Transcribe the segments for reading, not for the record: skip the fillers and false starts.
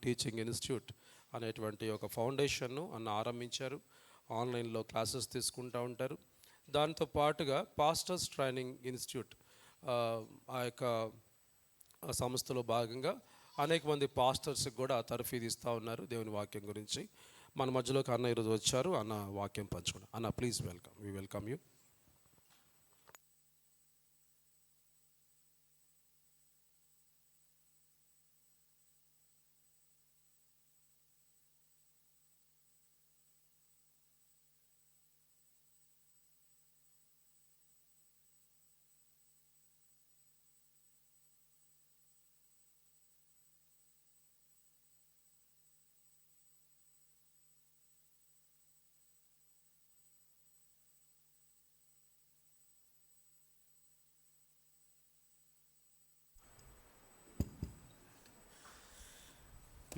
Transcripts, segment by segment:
Teaching institute అనేటువంటి ఒక ఫౌండేషన్ను ఆరంభించారు. ఆన్లైన్లో క్లాసెస్ తీసుకుంటూ ఉంటారు. దాంతో పాటుగా పాస్టర్స్ ట్రైనింగ్ ఇన్స్టిట్యూట్ ఆ యొక్క సంస్థలో భాగంగా అనేక మంది పాస్టర్స్కి కూడా తర్ఫీదు ఇస్తూ ఉన్నారు దేవుని వాక్యం గురించి. మన మధ్యలోకి అన్న ఈరోజు వచ్చారు. అన్న వాక్యం పంచుకోండి. అన్న please welcome. We welcome you.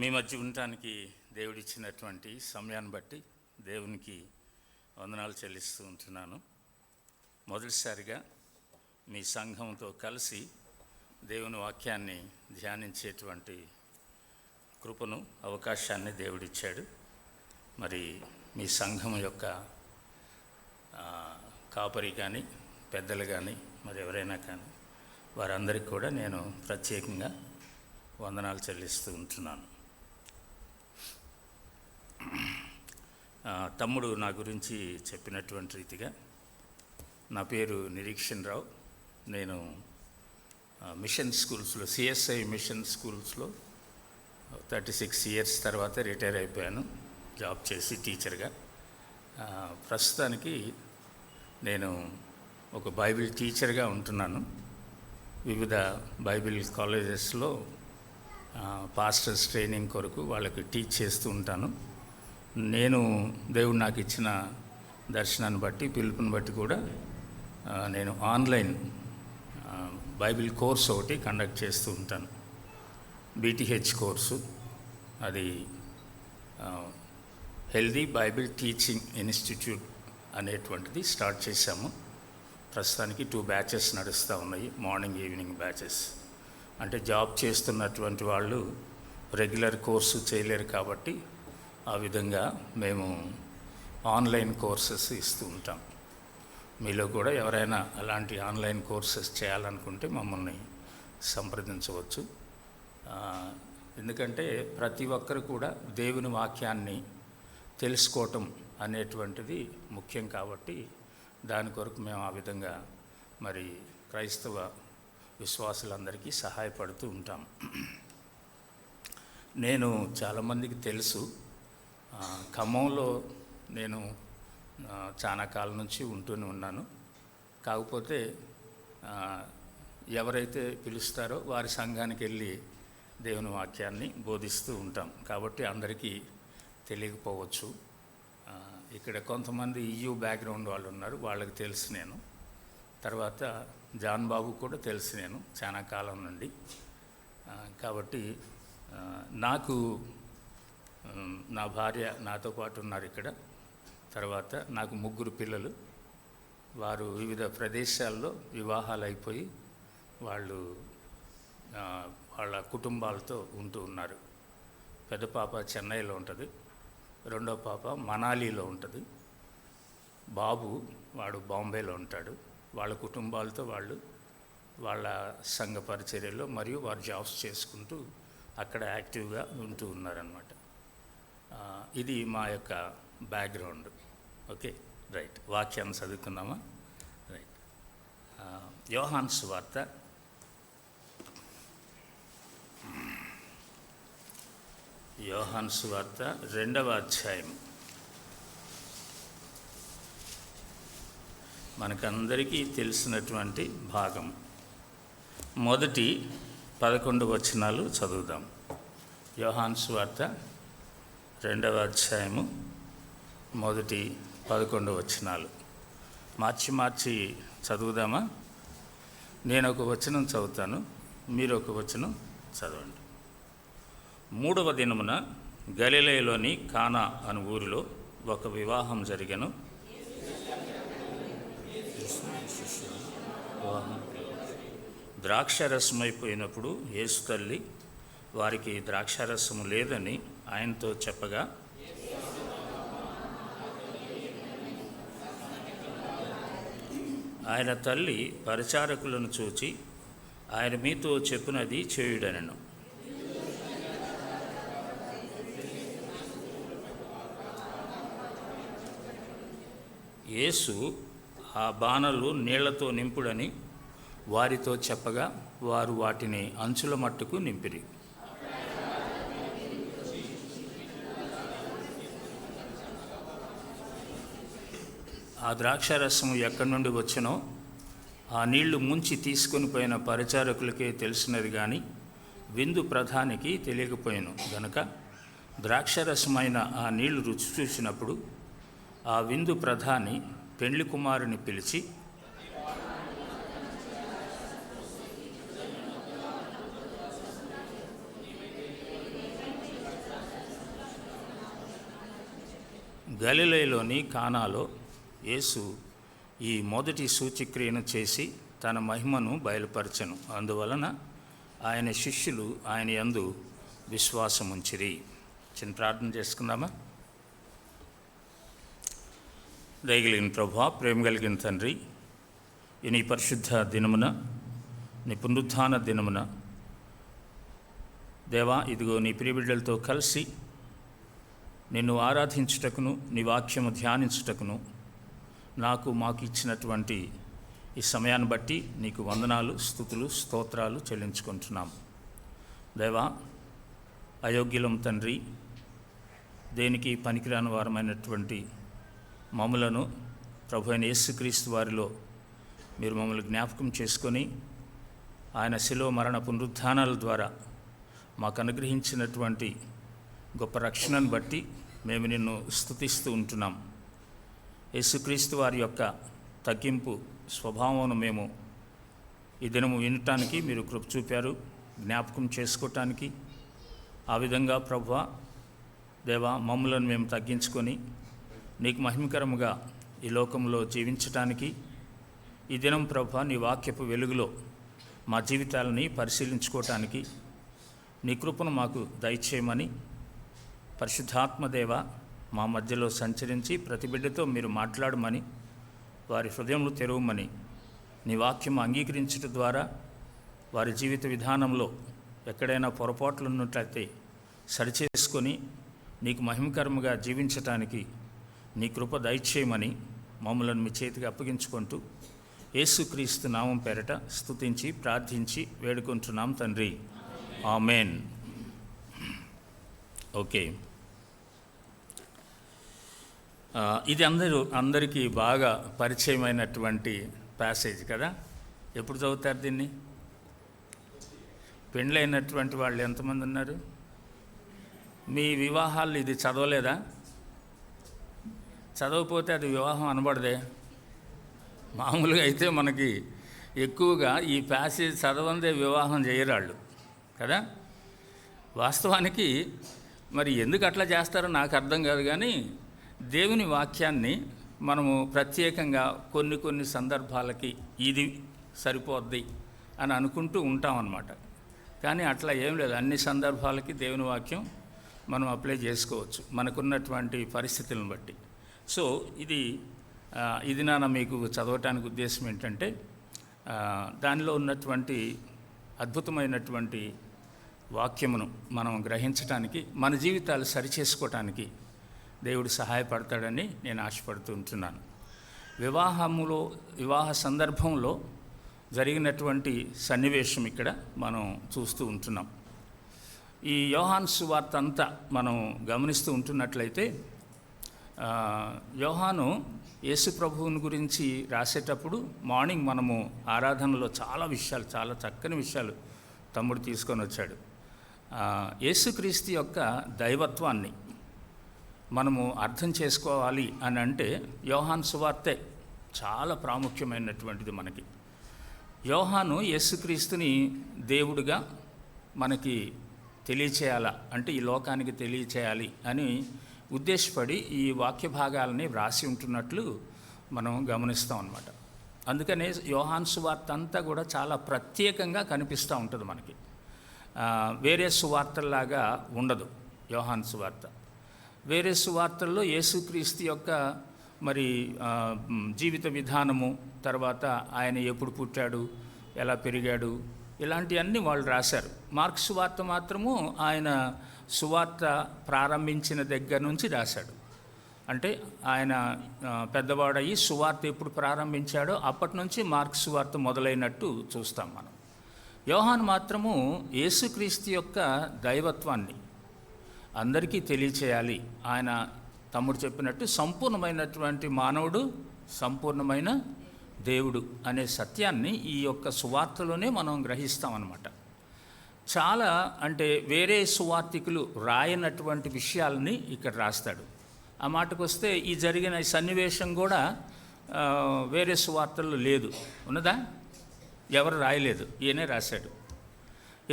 మీ మధ్య ఉండటానికి దేవుడిచ్చినటువంటి సమయాన్ని బట్టి దేవునికి వందనాలు చెల్లిస్తూ ఉంటున్నాను. మొదటిసారిగా మీ సంఘంతో కలిసి దేవుని వాక్యాన్ని ధ్యానించేటువంటి కృపను, అవకాశాన్ని దేవుడిచ్చాడు. మరి మీ సంఘం యొక్క కాపరి కానీ, పెద్దలు కానీ, మరి ఎవరైనా కానీ వారందరికీ కూడా నేను ప్రత్యేకంగా వందనాలు చెల్లిస్తూ ఉంటున్నాను. తమ్ముడు నా గురించి చెప్పినటువంటి రీతిగా నా పేరు నిరీక్షణ్ రావు. నేను మిషన్ స్కూల్స్లో, సిఎస్ఐ మిషన్ స్కూల్స్లో 36 ఇయర్స్ తర్వాత రిటైర్ అయిపోయాను జాబ్ చేసి టీచర్గా. ప్రస్తుతానికి నేను ఒక బైబిల్ టీచర్గా ఉంటున్నాను. వివిధ బైబిల్ కాలేజెస్లో పాస్టర్స్ ట్రైనింగ్ కొరకు వాళ్ళకి టీచ్ చేస్తూ ఉంటాను. నేను దేవుడు నాకు ఇచ్చిన దర్శనాన్ని బట్టి, పిలుపుని బట్టి కూడా నేను ఆన్లైన్ బైబిల్ కోర్స్ ఒకటి కండక్ట్ చేస్తూ ఉంటాను. BTH కోర్సు, అది హెల్దీ బైబిల్ టీచింగ్ ఇన్స్టిట్యూట్ అనేటువంటిది స్టార్ట్ చేశాము. ప్రస్తుతానికి 2 బ్యాచెస్ నడుస్తూ ఉన్నాయి, మార్నింగ్ ఈవినింగ్ బ్యాచెస్. అంటే జాబ్ చేస్తున్నటువంటి వాళ్ళు రెగ్యులర్ కోర్సు చేయలేరు కాబట్టి ఆ విధంగా మేము ఆన్లైన్ కోర్సెస్ ఇస్తూ ఉంటాం. మీలో కూడా ఎవరైనా అలాంటి ఆన్లైన్ కోర్సెస్ చేయాలనుకుంటే మమ్మల్ని సంప్రదించవచ్చు. ఎందుకంటే ప్రతి ఒక్కరు కూడా దేవుని వాక్యాన్ని తెలుసుకోవటం అనేటువంటిది ముఖ్యం కాబట్టి దాని కొరకు మేము ఆ విధంగా మరి క్రైస్తవ విశ్వాసులందరికీ సహాయపడుతూ ఉంటాం. నేను చాలామందికి తెలుసు, ఖమ్మంలో నేను చాలా కాలం నుంచి ఉంటూనే ఉన్నాను. కాకపోతే ఎవరైతే పిలుస్తారో వారి సంఘానికి వెళ్ళి దేవుని వాక్యాన్ని బోధిస్తూ ఉంటాం కాబట్టి అందరికీ తెలియకపోవచ్చు. ఇక్కడ కొంతమంది EU బ్యాక్గ్రౌండ్ వాళ్ళు ఉన్నారు, వాళ్ళకి తెలుసు నేను. తర్వాత జాన్ బాబు కూడా తెలుసు నేను చాలా కాలం నుండి. కాబట్టి నాకు నా భార్య నాతో పాటు ఉన్నారు ఇక్కడ. తర్వాత నాకు 3 పిల్లలు. వారు వివిధ ప్రదేశాల్లో వివాహాలు అయిపోయి వాళ్ళు వాళ్ళ కుటుంబాలతో ఉంటూ ఉన్నారు. పెద్ద పాప చెన్నైలో ఉంటుంది, రెండో పాప మనాలిలో ఉంటుంది, బాబు వాడు బాంబేలో ఉంటాడు. వాళ్ళ కుటుంబాలతో వాళ్ళు వాళ్ళ సంఘ పరిచర్యలో మరియు వారు జాబ్స్ చేసుకుంటూ అక్కడ యాక్టివ్గా ఉంటూ ఉన్నారన్నమాట. ఇది మా యొక్క బ్యాక్గ్రౌండ్. Okay, right. వాక్యాన్ని చదువుకుందామా? రైట్. యోహాను సువార్త 2వ అధ్యాయం. మనకందరికీ తెలిసినటువంటి భాగం. మొదటి 11 వచనాలు చదువుదాం. యోహాను సువార్త 2వ అధ్యాయము మొదటి 11 వచనాలు. మార్చి చదువుదామా? నేను ఒక వచనం చదువుతాను, మీరు ఒక వచనం చదవండి. 3వ దినమున గలిలయలోని కానా అను ఊరిలో ఒక వివాహం జరిగెను. ద్రాక్షరసమైపోయినప్పుడు యేసు తల్లి వారికి ద్రాక్షారసము లేదని ఆయనతో చెప్పగా, ఆయన తల్లి పరిచారకులను చూచి, ఆయన మీతో చెప్పినది చేయుడనెను. యేసు ఆ బాణలు నీళ్లతో నింపుడని వారితో చెప్పగా, వారు వాటిని అంచుల మట్టుకు నింపిరి. ఆ ద్రాక్షారసం ఎక్కడి నుండి వచ్చినో ఆ నీళ్లు ముంచి తీసుకొని పోయిన పరిచారకులకే తెలిసినది కానీ విందు ప్రధానికి తెలియకపోయాను గనక, ద్రాక్షారసమైన ఆ నీళ్లు రుచి చూసినప్పుడు ఆ విందు ప్రధాని పెండ్లి కుమారుని పిలిచి, గలిలయలోని కానాలో యేసు ఈ మొదటి సూచక్రియను చేసి తన మహిమను బయలుపరచెను. అందువలన ఆయన శిష్యులు ఆయన యందు విశ్వాసముంచిరి. చిన్న ప్రార్థన చేసుకుందామా? దయగలిగిన ప్రభువా, ప్రేమ కలిగిన తండ్రి, ఈ నీ పరిశుద్ధ దినమున, నీ పునరుత్థాన దినమున దేవా, ఇదిగో నీ ప్రియబిడ్డలతో కలిసి నిన్ను ఆరాధించుటకును, నీ వాక్యము ధ్యానించుటకును మాకు ఇచ్చినటువంటి ఈ సమయాన్ని బట్టి నీకు వందనాలు, స్తుతులు, స్తోత్రాలు చెల్లించుకుంటున్నాం. దేవా, అయోగ్యులం తండ్రి, దేనికి పనికిరాని వారమైనటువంటి మమ్ములను ప్రభు అయిన యేసుక్రీస్తు వారిలో మీరు మమ్మల్ని జ్ఞాపకం చేసుకొని ఆయన శిలువ మరణ పునరుత్థానాల ద్వారా మాకు అనుగ్రహించినటువంటి గొప్ప రక్షణను బట్టి మేము నిన్ను స్తుతిస్తూ ఉంటున్నాం. యేసుక్రీస్తు వారి యొక్క తగ్గింపు స్వభావం మేము ఈ దినము వినటానికి మీరు కృప చూపారు, జ్ఞాపకం చేసుకోవటానికి. ఆ విధంగా ప్రభువా దేవా, మమ్ములను మేము తగ్గించుకొని నీకు మహిమకరముగా ఈ లోకంలో జీవించటానికి ఈ దినం ప్రభువా నీ వాక్యపు వెలుగులో మా జీవితాలని పరిశీలించుకోవటానికి నీ కృపను మాకు దయచేయమని, పరిశుద్ధాత్మదేవ మా మధ్యలో సంచరించి ప్రతి బిడ్డతో మీరు మాట్లాడమని, వారి హృదయంలో తెరవమని, నీ వాక్యం అంగీకరించడం ద్వారా వారి జీవిత విధానంలో ఎక్కడైనా పొరపాట్లు ఉన్నట్లయితే సరిచేసుకొని నీకు మహిమకరముగా జీవించటానికి నీ కృప దయచేయమని మమ్మలను మీ చేతికి అప్పగించుకుంటూ యేసుక్రీస్తు నామం పేరట స్తుతించి ప్రార్థించి వేడుకుంటున్నాం తండ్రి, ఆమెన్. ఓకే, ఇది అందరికీ బాగా పరిచయమైనటువంటి ప్యాసేజ్ కదా. ఎప్పుడు చదువుతారు దీన్ని? పెండ్లైనటువంటి వాళ్ళు ఎంతమంది ఉన్నారు? మీ వివాహాలు ఇది చదవలేదా? చదవకపోతే అది వివాహం అనబడదే. మామూలుగా అయితే మనకి ఎక్కువగా ఈ ప్యాసేజ్ చదవందే వివాహం చేయరాళ్ళు కదా. వాస్తవానికి మరి ఎందుకు అట్లా చేస్తారో నాకు అర్థం కాదు, కానీ దేవుని వాక్యాన్ని మనము ప్రత్యేకంగా కొన్ని సందర్భాలకి ఇది సరిపోద్ది అని అనుకుంటూ ఉంటామన్నమాట. కానీ అట్లా ఏం లేదు, అన్ని సందర్భాలకి దేవుని వాక్యం మనం అప్లై చేసుకోవచ్చు మనకున్నటువంటి పరిస్థితులను బట్టి. సో ఇది నాన్న మీకు చదవటానికి ఉద్దేశం ఏంటంటే, దానిలో ఉన్నటువంటి అద్భుతమైనటువంటి వాక్యమును మనం గ్రహించటానికి, మన జీవితాలు సరిచేసుకోవటానికి దేవుడు సహాయపడతాడని నేను ఆశపడుతూ ఉంటున్నాను. వివాహ సందర్భంలో జరిగినటువంటి సన్నివేశం ఇక్కడ మనం చూస్తూ ఉంటున్నాం. ఈ యోహాను సువార్త అంతా మనం గమనిస్తూ ఉంటున్నట్లయితే, యోహాను యేసు ప్రభువుని గురించి రాసేటప్పుడు మార్నింగ్ మనము ఆరాధనలో చాలా చక్కని విషయాలు తమ్ముడు తీసుకొని వచ్చాడు. యేసుక్రీస్తు యొక్క దైవత్వాన్ని మనము అర్థం చేసుకోవాలి అని అంటే యోహాను సువార్తే చాలా ప్రాముఖ్యమైనటువంటిది మనకి. యోహాను యేసుక్రీస్తుని దేవుడిగా మనకి తెలియచేయాలా అంటే, ఈ లోకానికి తెలియచేయాలి అని ఉద్దేశపడి ఈ వాక్య భాగాలని వ్రాసి ఉంటున్నట్లు మనం గమనిస్తాం అన్నమాట. అందుకనే యోహాను సువార్త అంతా కూడా చాలా ప్రత్యేకంగా కనిపిస్తూ ఉంటుంది మనకి. వేరే సువార్తల్లాగా ఉండదు యోహాను సువార్త. వేరే సువార్తల్లో యేసుక్రీస్తు యొక్క మరి జీవిత విధానము, తర్వాత ఆయన ఎప్పుడు పుట్టాడు, ఎలా పెరిగాడు, ఇలాంటివన్నీ వాళ్ళు రాశారు. మార్కు సువార్త మాత్రము ఆయన సువార్త ప్రారంభించిన దగ్గర నుంచి రాశాడు. అంటే ఆయన పెద్దవాడయ్యి సువార్త ఎప్పుడు ప్రారంభించాడో అప్పటి నుంచి మార్కు సువార్త మొదలైనట్టు చూస్తాం మనం. యోహాను మాత్రము యేసుక్రీస్తు యొక్క దైవత్వాన్ని అందరికీ తెలియచేయాలి. ఆయన తమ్ముడు చెప్పినట్టు సంపూర్ణమైనటువంటి మానవుడు, సంపూర్ణమైన దేవుడు అనే సత్యాన్ని ఈ యొక్క సువార్తలోనే మనం గ్రహిస్తామన్నమాట. చాలా అంటే వేరే సువార్తికులు రాయనటువంటి విషయాలని ఇక్కడ రాస్తాడు. ఆ మాటకు వస్తే ఈ జరిగిన సన్నివేశం కూడా వేరే సువార్తల్లో లేదు. ఉన్నదా? ఎవరు రాయలేదు, ఈయనే రాశాడు.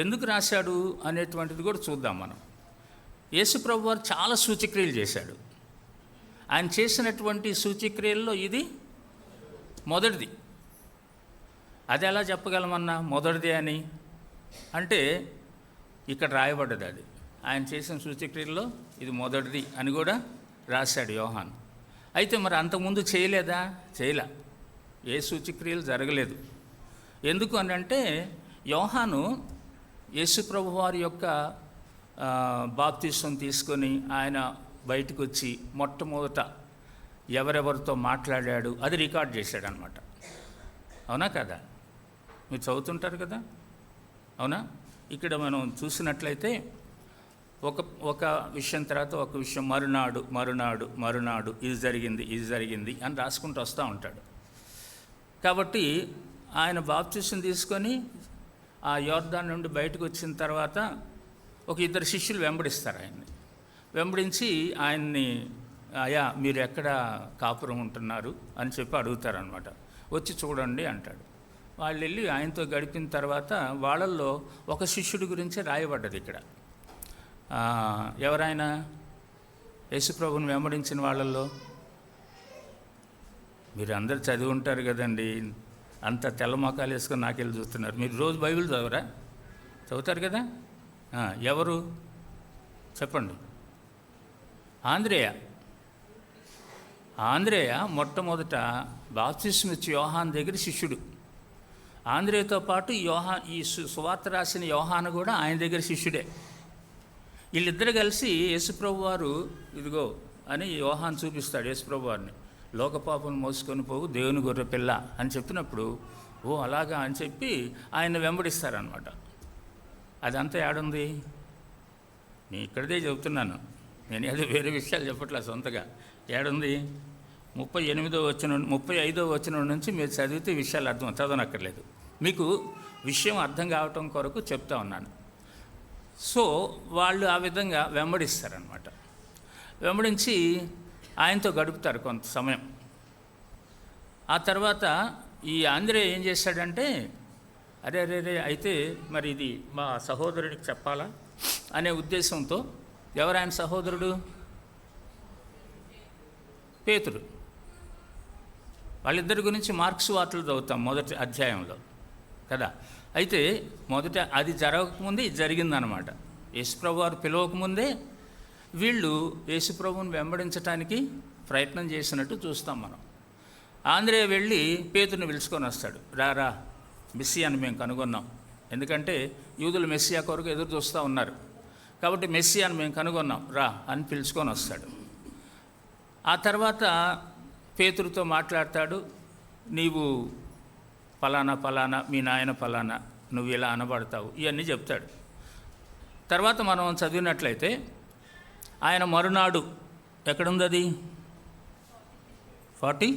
ఎందుకు రాశాడు అనేటువంటిది కూడా చూద్దాం మనం. యేసుప్రభు వారు చాలా సూచక్రియలు చేశాడు. ఆయన చేసినటువంటి సూచక్రియల్లో ఇది మొదటిది. అది ఎలా చెప్పగలమన్నా మొదటిది అని? అంటే ఇక్కడ రాయబడ్డది అది. ఆయన చేసిన సూచక్రియల్లో ఇది మొదటిది అని కూడా రాశాడు యోహాను. అయితే మరి అంతకుముందు చేయలేదా? చేయలే. ఏ సూచక్రియలు జరగలేదు. ఎందుకు అని అంటే యోహాను యేసుప్రభు వారి యొక్క బాప్తిసం తీసుకొని ఆయన బయటకు వచ్చి మొట్టమొదట ఎవరెవరితో మాట్లాడాడు అది రికార్డ్ చేశాడు అనమాట. అవునా కదా? మీరు చదువుతుంటారు కదా, అవునా? ఇక్కడ మనం చూసినట్లయితే ఒక విషయం తర్వాత ఒక విషయం మరునాడు ఇది జరిగింది అని రాసుకుంటూ వస్తూ ఉంటాడు. కాబట్టి ఆయన బాప్తిసం తీసుకొని ఆ యోర్దాను నుండి బయటకు వచ్చిన తర్వాత ఒక ఇద్దరు శిష్యులు వెంబడిస్తారు ఆయన్ని. వెంబడించి ఆయన్ని, అయ్యా మీరు ఎక్కడ కాపురం ఉంటున్నారు అని చెప్పి అడుగుతారనమాట. వచ్చి చూడండి అంటాడు. వాళ్ళు వెళ్ళి ఆయనతో గడిపిన తర్వాత వాళ్ళల్లో ఒక శిష్యుడి గురించే రాయబడ్డది ఇక్కడ. ఎవరైనా యేసుప్రభుని వెంబడించిన వాళ్ళల్లో మీరు అందరు చదివి ఉంటారు కదండి. అంత తెల్లమొకాలు వేసుకొని నాకెళ్ళి చూస్తున్నారు. మీరు రోజు బైబిల్ చదువుతారు కదా. ఎవరు చెప్పండి? ఆంద్రేయ మొట్టమొదట బాప్తిస్మం ఇచ్చి యోహాను దగ్గర శిష్యుడు. ఆంద్రేయతో పాటు ఈ సువార్త రాసిన యోహాను కూడా ఆయన దగ్గర శిష్యుడే. వీళ్ళిద్దరు కలిసి యేసుప్రభు వారు ఇదిగో అని యోహాను చూపిస్తాడు యేసుప్రభు వారిని. లోకపాపను మోసుకొని పోవు దేవుని గొర్రె పిల్ల అని చెప్పినప్పుడు ఓ అలాగా అని చెప్పి ఆయన వెంబడిస్తారనమాట. అదంతా ఏడుంది? నేను ఇక్కడదే చెబుతున్నాను, నేను ఏదో వేరే విషయాలు చెప్పట్లే సొంతగా. ఏడుంది? 35వ వచనం నుంచి మీరు చదివితే విషయాలు చదవనక్కర్లేదు. మీకు విషయం అర్థం కావటం కొరకు చెప్తా ఉన్నాను. సో వాళ్ళు ఆ విధంగా వెంబడిస్తారనమాట. వెంబడించి ఆయనతో గడుపుతారు కొంత సమయం. ఆ తర్వాత ఈ ఆంద్రే ఏం చేశాడంటే, అరే అయితే మరి ఇది మా సహోదరుడికి చెప్పాలా అనే ఉద్దేశంతో, ఎవరాయన సహోదరుడు? పేతురు. వాళ్ళిద్దరి గురించి మార్కు సువార్తలు చదువుతాం మొదటి అధ్యాయంలో కదా. అయితే మొదట అది జరగకముందే ఇది జరిగిందనమాట. యేసుప్రభు వారు పిలవకముందే వీళ్ళు యేసుప్రభుని వెంబడించడానికి ప్రయత్నం చేసినట్టు చూస్తాం మనం. ఆంద్రే వెళ్ళి పేతురుని పిలుచుకొని వస్తాడు. రా మెస్సియాని మేము కనుగొన్నాం. ఎందుకంటే యూదులు మెస్సియా కొరకు ఎదురు చూస్తూ ఉన్నారు కాబట్టి మెస్సియాని మేము కనుగొన్నాం రా అని పిలుచుకొని వస్తాడు. ఆ తర్వాత పేతురుతో మాట్లాడతాడు. నీవు పలానా మీ నాయన పలానా, నువ్వు ఇలా అనబడతావు, ఇవన్నీ చెప్తాడు. తర్వాత మనం చదివినట్లయితే ఆయన మరునాడు ఎక్కడుంది అది 40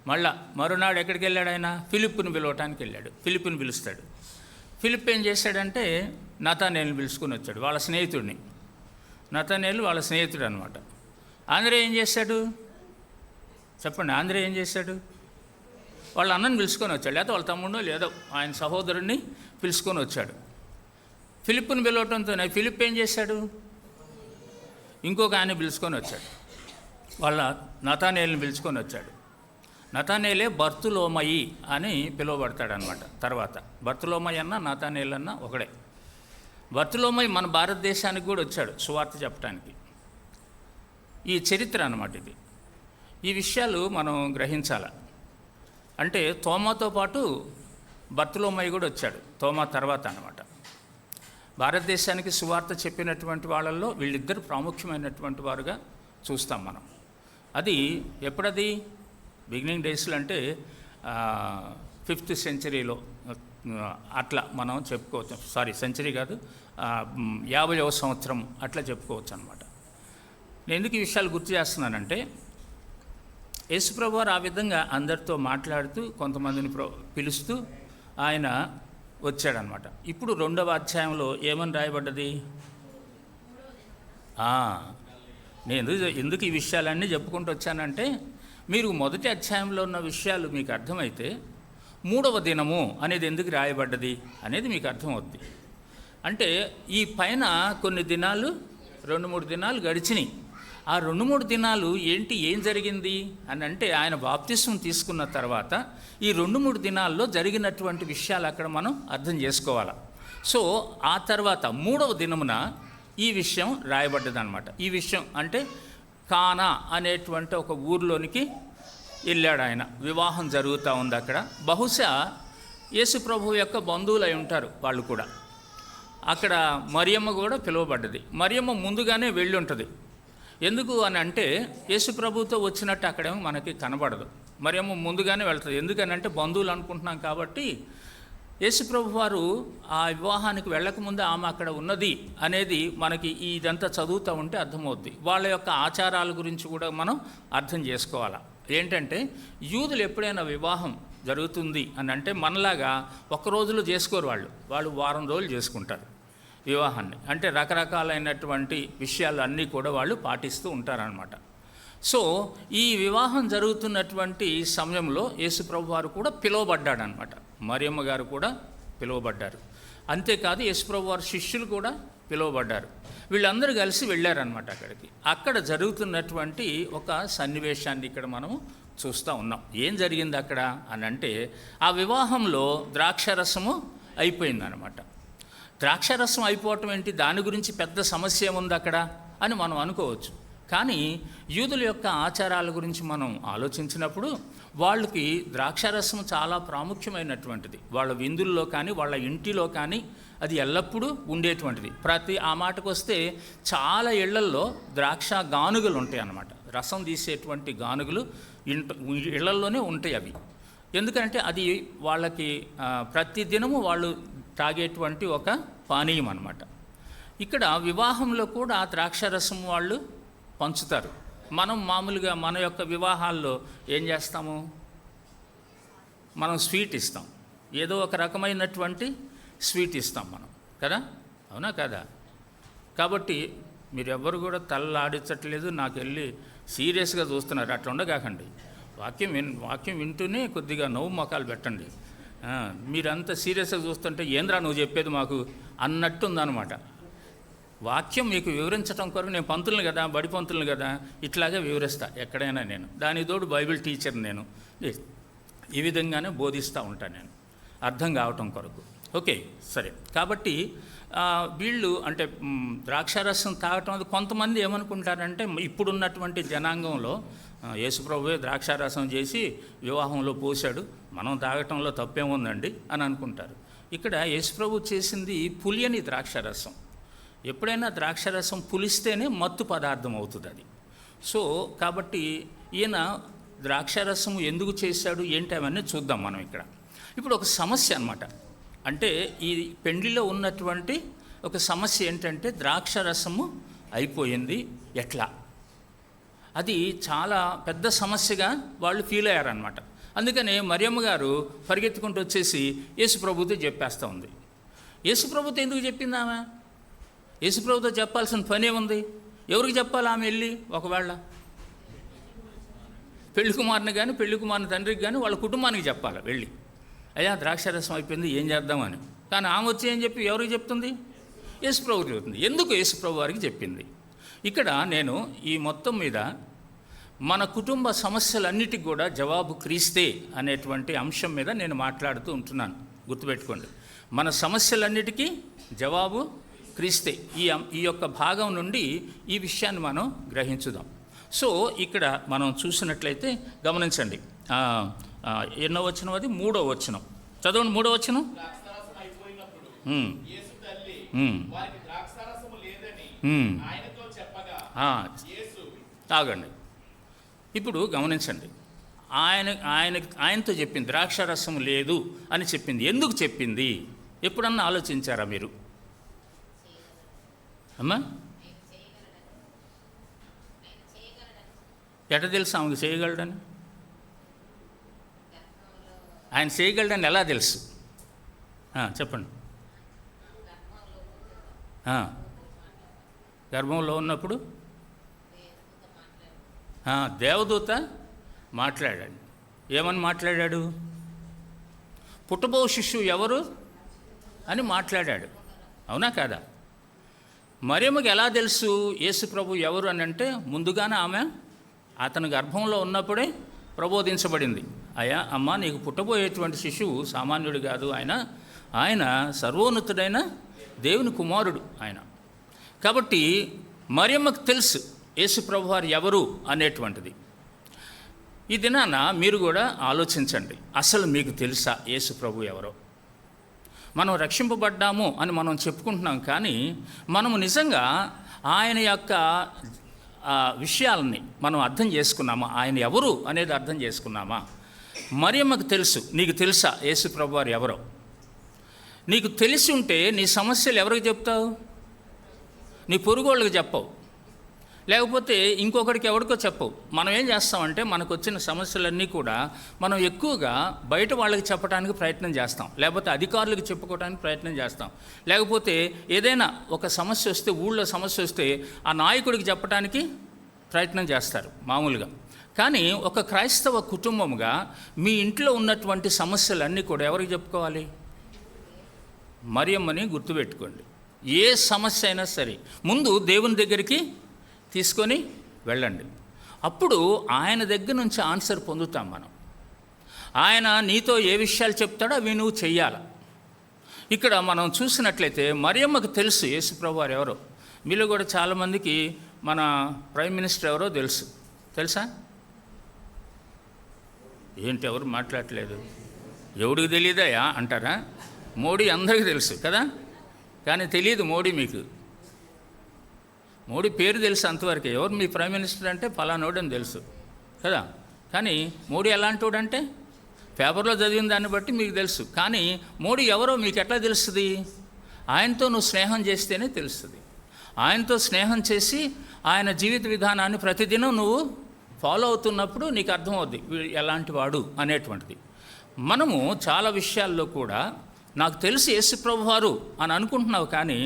మళ్ళా మరునాడు ఎక్కడికి వెళ్ళాడు? ఆయన ఫిలిప్పుని పిలవటానికి వెళ్ళాడు. ఫిలిప్పుని పిలుస్తాడు. ఫిలిప్ ఏం చేశాడంటే నతానేలుని పిలుచుకొని వచ్చాడు, వాళ్ళ స్నేహితుడిని. నతానేలు వాళ్ళ స్నేహితుడు అనమాట. ఆంద్రే ఏం చేశాడు చెప్పండి? ఆంద్రే ఏం చేశాడు? వాళ్ళ అన్నని పిలుచుకొని వచ్చాడు, లేకపోతే వాళ్ళ తమ్ముడో లేదో ఆయన సహోదరుడిని పిలుచుకొని వచ్చాడు. ఫిలిప్పుని పిలవటంతో ఫిలిప్ ఏం చేశాడు? ఇంకొక ఆయన పిలుచుకొని వచ్చాడు, వాళ్ళ నతానేలుని పిలుచుకొని వచ్చాడు. నతానేలే బర్తులోమయి అని పిలువబడతాడనమాట. తర్వాత బర్తులోమయి అన్న నతానేల్ అన్న ఒకడే. బర్తులోమై మన భారతదేశానికి కూడా వచ్చాడు సువార్త చెప్పడానికి. ఈ చరిత్ర అన్నమాట ఇది. ఈ విషయాలు మనం గ్రహించాలి. అంటే తోమాతో పాటు బర్తులోమై కూడా వచ్చాడు, తోమా తర్వాత అన్నమాట. భారతదేశానికి సువార్త చెప్పినటువంటి వాళ్ళల్లో వీళ్ళిద్దరు ప్రాముఖ్యమైనటువంటి వారుగా చూస్తాం మనం. అది ఎప్పుడది బిగినింగ్ డేస్లో అంటే 5th సెంచరీలో అట్లా మనం చెప్పుకోవచ్చు. సెంచరీ కాదు, 50వ సంవత్సరం అట్లా చెప్పుకోవచ్చు అనమాట. నేను ఎందుకు ఈ విషయాలు గుర్తు చేస్తున్నానంటే, యేసుప్రభు వారు ఆ విధంగా అందరితో మాట్లాడుతూ కొంతమందిని పిలుస్తూ ఆయన వచ్చాడనమాట. ఇప్పుడు 2వ అధ్యాయంలో ఏమని రాయబడ్డది? నేను ఎందుకు ఈ విషయాలన్నీ చెప్పుకుంటూ వచ్చానంటే, మీరు మొదటి అధ్యాయంలో ఉన్న విషయాలు మీకు అర్థమైతే 3వ దినము అనేది ఎందుకు రాయబడ్డది అనేది మీకు అర్థమవుద్ది. అంటే ఈ పైన కొన్ని దినాలు 2-3 దినాలు గడిచినాయి. ఆ 2-3 దినాలు ఏం జరిగింది అని అంటే, ఆయన బాప్తిస్మం తీసుకున్న తర్వాత ఈ 2-3 దినాల్లో జరిగినటువంటి విషయాలు అక్కడ మనం అర్థం చేసుకోవాలి. సో ఆ తర్వాత 3వ దినమున ఈ విషయం రాయబడ్డదన్నమాట. ఈ విషయం అంటే కానా అనేటువంటి ఒక ఊర్లోనికి వెళ్ళాడు ఆయన. వివాహం జరుగుతూ ఉంది అక్కడ. బహుశా యేసు ప్రభువు యొక్క బంధువులు అయి ఉంటారు వాళ్ళు కూడా. అక్కడ మరియమ్మ కూడా పిలువబడ్డది. మరియమ్మ ముందుగానే వెళ్ళి ఉంటుంది. ఎందుకు అని అంటే, యేసు ప్రభువుతో వచ్చినట్టు అక్కడేమో మనకి కనబడదు. మరియమ్మ ముందుగానే వెళ్తుంది. ఎందుకనంటే బంధువులు అనుకుంటున్నాం కాబట్టి. యేసు ప్రభు వారు ఆ వివాహానికి వెళ్ళకముందే ఆమె అక్కడ ఉన్నది అనేది మనకి ఇదంతా చదువుతూ ఉంటే అర్థమవుద్ది. వాళ్ళ యొక్క ఆచారాల గురించి కూడా మనం అర్థం చేసుకోవాలి. ఏంటంటే, యూదులు ఎప్పుడైనా వివాహం జరుగుతుంది అని అంటే మనలాగా ఒక్క రోజులో చేసుకోరు. వాళ్ళు వారం రోజులు చేసుకుంటారు వివాహాన్ని. అంటే రకరకాలైనటువంటి విషయాలు అన్నీ కూడా వాళ్ళు పాటిస్తూ ఉంటారనమాట. సో ఈ వివాహం జరుగుతున్నటువంటి సమయంలో యేసుప్రభు వారు కూడా పిలువబడ్డాడనమాట. మరియమ్మ గారు కూడా పిలువబడ్డారు. అంతేకాదు యేసుప్రభు వారి శిష్యులు కూడా పిలువబడ్డారు. వీళ్ళందరూ కలిసి వెళ్ళారనమాట అక్కడికి. అక్కడ జరుగుతున్నటువంటి ఒక సన్నివేశాన్ని ఇక్కడ మనము చూస్తూ ఉన్నాం. ఏం జరిగింది అక్కడ అని అంటే, ఆ వివాహంలో ద్రాక్షరసము అయిపోయిందనమాట. ద్రాక్షరసం అయిపోవటం ఏంటి, దాని గురించి పెద్ద సమస్య ఏముంది అక్కడ అని మనం అనుకోవచ్చు. కానీ యూదుల యొక్క ఆచారాల గురించి మనం ఆలోచించినప్పుడు వాళ్ళకి ద్రాక్షరసం చాలా ప్రాముఖ్యమైనటువంటిది. వాళ్ళ విందుల్లో కానీ వాళ్ళ ఇంటిలో కానీ అది ఎల్లప్పుడూ ఉండేటువంటిది. ఆ మాటకు వస్తే చాలా ఇళ్లల్లో ద్రాక్ష గానుగలు ఉంటాయి అన్నమాట. రసం తీసేటువంటి గానుగలు ఇళ్లల్లోనే ఉంటాయి అవి. ఎందుకంటే అది వాళ్ళకి ప్రతిదినము వాళ్ళు తాగేటువంటి ఒక పానీయం అన్నమాట. ఇక్కడ వివాహంలో కూడా ద్రాక్షరసం వాళ్ళు పంచుతారు. మనం మామూలుగా మన యొక్క వివాహాల్లో ఏం చేస్తాము, మనం స్వీట్ ఇస్తాం. ఏదో ఒక రకమైనటువంటి స్వీట్ ఇస్తాం మనం కదా, అవునా కదా? కాబట్టి మీరెవ్వరు కూడా తలలాడించట్లేదు, నాకు వెళ్ళి సీరియస్గా చూస్తున్నారు. అట్లా ఉండగాకండి. వాక్యం వింటూనే కొద్దిగా నవ్వు మొఖాలు పెట్టండి. మీరంతా సీరియస్గా చూస్తుంటే ఏంద్రా నువ్వు చెప్పేది మాకు అన్నట్టుందనమాట. వాక్యం మీకు వివరించడం కొరకు నేను పంతులను కదా, బడి పంతులను కదా, ఇట్లాగే వివరిస్తా ఎక్కడైనా నేను. దానికి తోడు బైబిల్ టీచర్ నేను. ఈ విధంగానే బోధిస్తూ ఉంటాను నేను అర్థం కావటం కొరకు. ఓకే, సరే. కాబట్టి వీళ్ళు అంటే ద్రాక్షారసం తాగటం అది కొంతమంది ఏమనుకుంటారంటే, ఇప్పుడున్నటువంటి జనాంగంలో యేసుప్రభువే ద్రాక్షారసం చేసి వివాహంలో పోసాడు, మనం తాగటంలో తప్పేముందండి అని అనుకుంటారు. ఇక్కడ యేసుప్రభు చేసింది పులియని ద్రాక్షారసం. ఎప్పుడైనా ద్రాక్షరసం పులిస్తేనే మత్తు పదార్థం అవుతుంది అది. సో కాబట్టి ఈయన ద్రాక్షరసం ఎందుకు చేశాడు ఏంటి అవన్నీ చూద్దాం మనం ఇక్కడ. ఇప్పుడు ఒక సమస్య అన్నమాట. అంటే ఈ పెండ్లిలో ఉన్నటువంటి ఒక సమస్య ఏంటంటే, ద్రాక్షరసము అయిపోయింది ఎట్లా, అది చాలా పెద్ద సమస్యగా వాళ్ళు ఫీల్ అయ్యారనమాట. అందుకనే మరియమ్మ గారు పరిగెత్తుకుంటూ వచ్చేసి యేసుప్రభుతో చెప్పేస్తూ ఉంది. యేసుప్రభుతో ఎందుకు చెప్పింది ఆమె? యేసుప్రభుతో చెప్పాల్సిన పని ఏముంది? ఎవరికి చెప్పాలి ఆమె వెళ్ళి? ఒకవేళ పెళ్లి కుమారుని కానీ పెళ్లి కుమారుని తండ్రికి కానీ వాళ్ళ కుటుంబానికి చెప్పాలి వెళ్ళి, అయ్యా ద్రాక్షరసం అయిపోయింది ఏం చేద్దామని. కానీ ఆమె వచ్చి ఏం చెప్పి ఎవరికి చెప్తుంది? యేసుప్రభుకి చెప్తుంది. ఎందుకు యేసుప్రభు వారికి చెప్పింది? ఇక్కడ నేను ఈ మొత్తం మీద మన కుటుంబ సమస్యలన్నిటికి కూడా జవాబు క్రీస్తే అనేటువంటి అంశం మీద నేను మాట్లాడుతూ ఉంటున్నాను. గుర్తుపెట్టుకోండి, మన సమస్యలన్నిటికీ జవాబు క్రీస్తే. ఈ యొక్క భాగం నుండి ఈ విషయాన్ని మనం గ్రహించుదాం. సో ఇక్కడ మనం చూసినట్లయితే గమనించండి, ఎన్నో వచనం, అది 3వ వచనం చదవండి. 3వ వచనం, తాగండి. ఇప్పుడు గమనించండి, ఆయనతో చెప్పింది ద్రాక్షారసం లేదు అని చెప్పింది. ఎందుకు చెప్పింది? ఎప్పుడన్నా ఆలోచించారా మీరు? అమ్మా, ఎట తెలుసు ఆమెకు చేయగలడని? ఆయన చేయగలడని ఎలా తెలుసు? చెప్పండి. గర్భంలో ఉన్నప్పుడు దేవదూత మాట్లాడాడు. ఏమని మాట్లాడాడు? పుట్టబో శిశువు ఎవరు అని మాట్లాడాడు. అవునా కాదా? మరియమ్మకి ఎలా తెలుసు యేసు ప్రభు ఎవరు అని అంటే, ముందుగానే ఆమె అతని గర్భంలో ఉన్నప్పుడే ప్రబోధించబడింది. అయ్యా అమ్మ, నీకు పుట్టబోయేటువంటి శిశువు సామాన్యుడు కాదు, ఆయన సర్వోన్నతుడైన దేవుని కుమారుడు ఆయన. కాబట్టి మరియమ్మకు తెలుసు యేసు ప్రభు వారు ఎవరు అనేటువంటిది. ఈ దినాన మీరు కూడా ఆలోచించండి, అసలు మీకు తెలుసా యేసు ప్రభు ఎవరో? మనం రక్షింపబడ్డాము అని మనం చెప్పుకుంటున్నాం, కానీ మనము నిజంగా ఆయన యొక్క విషయాలని మనం అర్థం చేసుకున్నామా? ఆయన ఎవరు అనేది అర్థం చేసుకున్నామా? మరియమ్మకు తెలుసు. నీకు తెలుసా యేసు ప్రభు వారు ఎవరో? నీకు తెలిసి ఉంటే నీ సమస్యలు ఎవరికి చెప్తావు? నీ పొరుగోళ్ళకి చెప్పవు, లేకపోతే ఇంకొకరికి ఎవరికో చెప్పవు. మనం ఏం చేస్తామంటే, మనకు వచ్చిన సమస్యలన్నీ కూడా మనం ఎక్కువగా బయట వాళ్ళకి చెప్పడానికి ప్రయత్నం చేస్తాం, లేకపోతే అధికారులకు చెప్పుకోవడానికి ప్రయత్నం చేస్తాం, లేకపోతే ఏదైనా ఒక సమస్య వస్తే, ఊళ్ళో సమస్య వస్తే ఆ నాయకుడికి చెప్పడానికి ప్రయత్నం చేస్తారు మామూలుగా. కానీ ఒక క్రైస్తవ కుటుంబముగా మీ ఇంట్లో ఉన్నటువంటి సమస్యలన్నీ కూడా ఎవరికి చెప్పుకోవాలి? మరియమ్మని గుర్తుపెట్టుకోండి. ఏ సమస్య అయినా సరే ముందు దేవుని దగ్గరికి తీసుకొని వెళ్ళండి. అప్పుడు ఆయన దగ్గర నుంచి ఆన్సర్ పొందుతాం మనం. ఆయన నీతో ఏ విషయాలు చెప్తాడో అవి నువ్వు చెయ్యాలి. ఇక్కడ మనం చూసినట్లయితే మరియమ్మకు తెలుసు యేసు ప్రభు వారు ఎవరో. మీలో కూడా చాలామందికి మన ప్రైమ్ మినిస్టర్ ఎవరో తెలుసా? ఏంటి ఎవరు మాట్లాడట్లేదు? ఎవడికి తెలియదాయా అంటారా? మోడీ అందరికీ తెలుసు కదా, కానీ తెలియదు మోడీ. మీకు మోడీ పేరు తెలుసు అంతవరకే. ఎవరు మీ ప్రైమ్ మినిస్టర్ అంటే ఫలానోడని తెలుసు కదా, కానీ మోడీ ఎలాంటోడు అంటే పేపర్లో చదివిన దాన్ని బట్టి మీకు తెలుసు. కానీ మోడీ ఎవరో మీకు ఎట్లా తెలుస్తుంది? ఆయనతో నువ్వు స్నేహం చేస్తేనే తెలుస్తుంది. ఆయనతో స్నేహం చేసి ఆయన జీవిత విధానాన్ని ప్రతిదినం నువ్వు ఫాలో అవుతున్నప్పుడు నీకు అర్థమవుద్ది వీడు ఎలాంటి వాడు అనేటువంటిది. మనము చాలా విషయాల్లో కూడా నాకు తెలిసి యేసు ప్రభు వారు అని అనుకుంటున్నావు, కానీ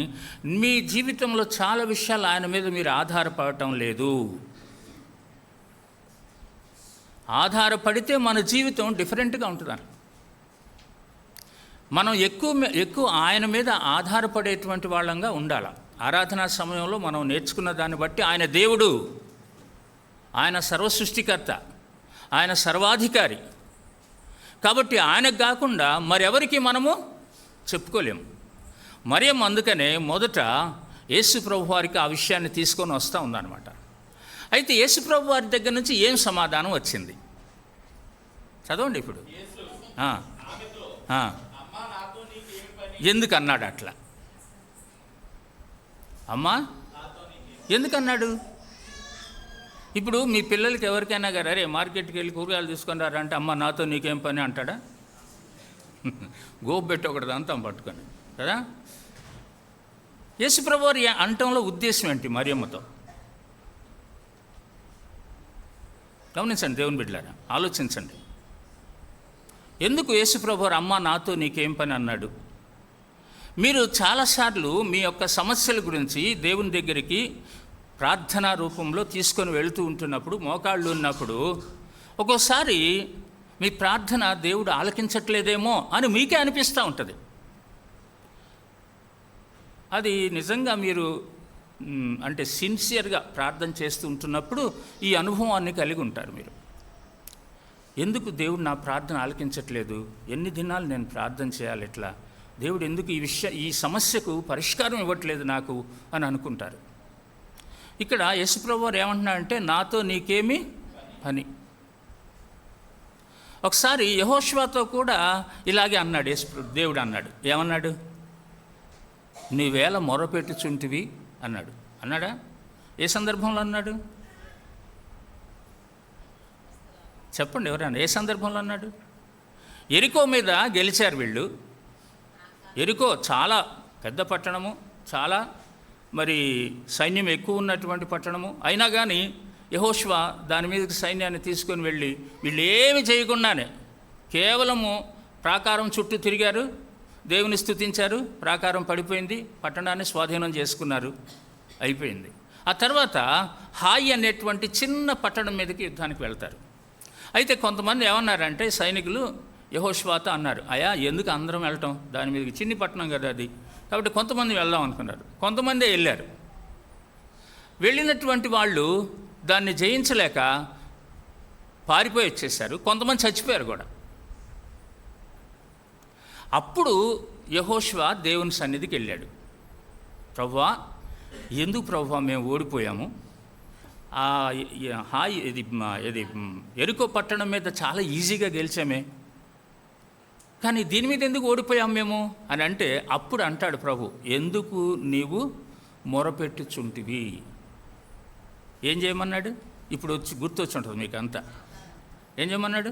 మీ జీవితంలో చాలా విషయాలు ఆయన మీద మీరు ఆధారపడటం లేదు. ఆధారపడితే మన జీవితం డిఫరెంట్గా ఉంటుంది. మనం ఎక్కువ ఆయన మీద ఆధారపడేటువంటి వాళ్ళంగా ఉండాలి. ఆరాధనా సమయంలో మనం నేర్చుకున్న దాన్ని బట్టి ఆయన దేవుడు, ఆయన సర్వసృష్టికర్త, ఆయన సర్వాధికారి. కాబట్టి ఆయనకు కాకుండా మరెవరికి మనము చెప్పుకోలేము. మరియమ్మ అందుకనే మొదట యేసు ప్రభు వారికి ఆ విషయాన్ని తీసుకొని వస్తూ ఉందన్నమాట. అయితే యేసు ప్రభు వారి దగ్గర నుంచి ఏం సమాధానం వచ్చింది చదవండి ఇప్పుడు. ఎందుకు అన్నాడు అట్లా? అమ్మా ఎందుకన్నాడు? ఇప్పుడు మీ పిల్లలకి ఎవరికైనా గారు అరే మార్కెట్కి వెళ్ళి కూరగాయలు తీసుకొని రారంటే అమ్మ నాతో నీకేం పని అంటాడా? గోపు పెట్టి ఒకటి దంతం పట్టుకొని కదా. యేసుప్రభు వారి అంటంలో ఉద్దేశం ఏంటి? మరియమ్మతో గమనించండి, దేవుని బిడ్డలారా ఆలోచించండి. ఎందుకు యేసుప్రభు వారు అమ్మ నాతో నీకేం పని అన్నాడు? మీరు చాలాసార్లు మీ యొక్క సమస్యల గురించి దేవుని దగ్గరికి ప్రార్థనా రూపంలో తీసుకొని వెళుతూ ఉంటున్నప్పుడు, మోకాళ్ళు ఉన్నప్పుడు ఒక్కోసారి మీ ప్రార్థన దేవుడు ఆలకించట్లేదేమో అని మీకే అనిపిస్తూ ఉంటుంది. అది నిజంగా మీరు అంటే సిన్సియర్గా ప్రార్థన చేస్తూ ఉంటున్నప్పుడు ఈ అనుభవాన్ని కలిగి ఉంటారు మీరు. ఎందుకు దేవుడు నా ప్రార్థన ఆలకించట్లేదు? ఎన్ని దినాలు నేను ప్రార్థన చేయాలి ఇట్లా? దేవుడు ఎందుకు ఈ సమస్యకు పరిష్కారం ఇవ్వట్లేదు నాకు అని అనుకుంటారు. ఇక్కడ యేసుప్రభువు వారు ఏమంటున్నారంటే, నాతో నీకేమి పని. ఒకసారి యెహోషువతో కూడా ఇలాగే అన్నాడు దేవుడు అన్నాడు. ఏమన్నాడు? నీవేళ మొరపెట్టుచుంటివి అన్నాడు. అన్నాడా? ఏ సందర్భంలో అన్నాడు? చెప్పండి ఎవరైనా, ఏ సందర్భంలో అన్నాడు? ఎరికో మీద గెలిచారు వీళ్ళు. ఎరికో చాలా పెద్ద పట్టణము, చాలా మరి సైన్యం ఎక్కువ ఉన్నటువంటి పట్టణము. అయినా కానీ యెహోషువ దాని మీదకి సైన్యాన్ని తీసుకొని వెళ్ళి వీళ్ళు ఏమి చేయకుండానే కేవలము ప్రాకారం చుట్టూ తిరిగారు, దేవుని స్తుతించారు, ప్రాకారం పడిపోయింది, పట్టణాన్ని స్వాధీనం చేసుకున్నారు, అయిపోయింది. ఆ తర్వాత హాయి అనేటువంటి చిన్న పట్టణం మీదకి యుద్ధానికి వెళ్తారు. అయితే కొంతమంది ఏమన్నారంటే సైనికులు యెహోషువతో అన్నారు, అయా ఎందుకు అందరం వెళ్ళటం, దాని మీదకి చిన్ని పట్టణం కదా అది, కాబట్టి కొంతమంది వెళ్దాం అనుకున్నారు. కొంతమందే వెళ్ళారు. వెళ్ళినటువంటి వాళ్ళు దాన్ని జయించలేక పారిపోయి వచ్చేసారు. కొంతమంది చచ్చిపోయారు కూడా. అప్పుడు యెహోషువ దేవుని సన్నిధికి వెళ్ళాడు. ప్రభువా, ఎందుకు ప్రభువా మేము ఓడిపోయాము? ఇది ఎరికో పట్టణం మీద చాలా ఈజీగా గెలిచామే, కానీ దీని మీద ఎందుకు ఓడిపోయాం మేము అని అంటే, అప్పుడు అంటాడు ప్రభు, ఎందుకు నీవు మొరపెట్టుచుంటివి. ఏం చేయమన్నాడు? ఇప్పుడు గుర్తొచ్చి ఉంటుంది మీకు అంతా. ఏం చేయమన్నాడు?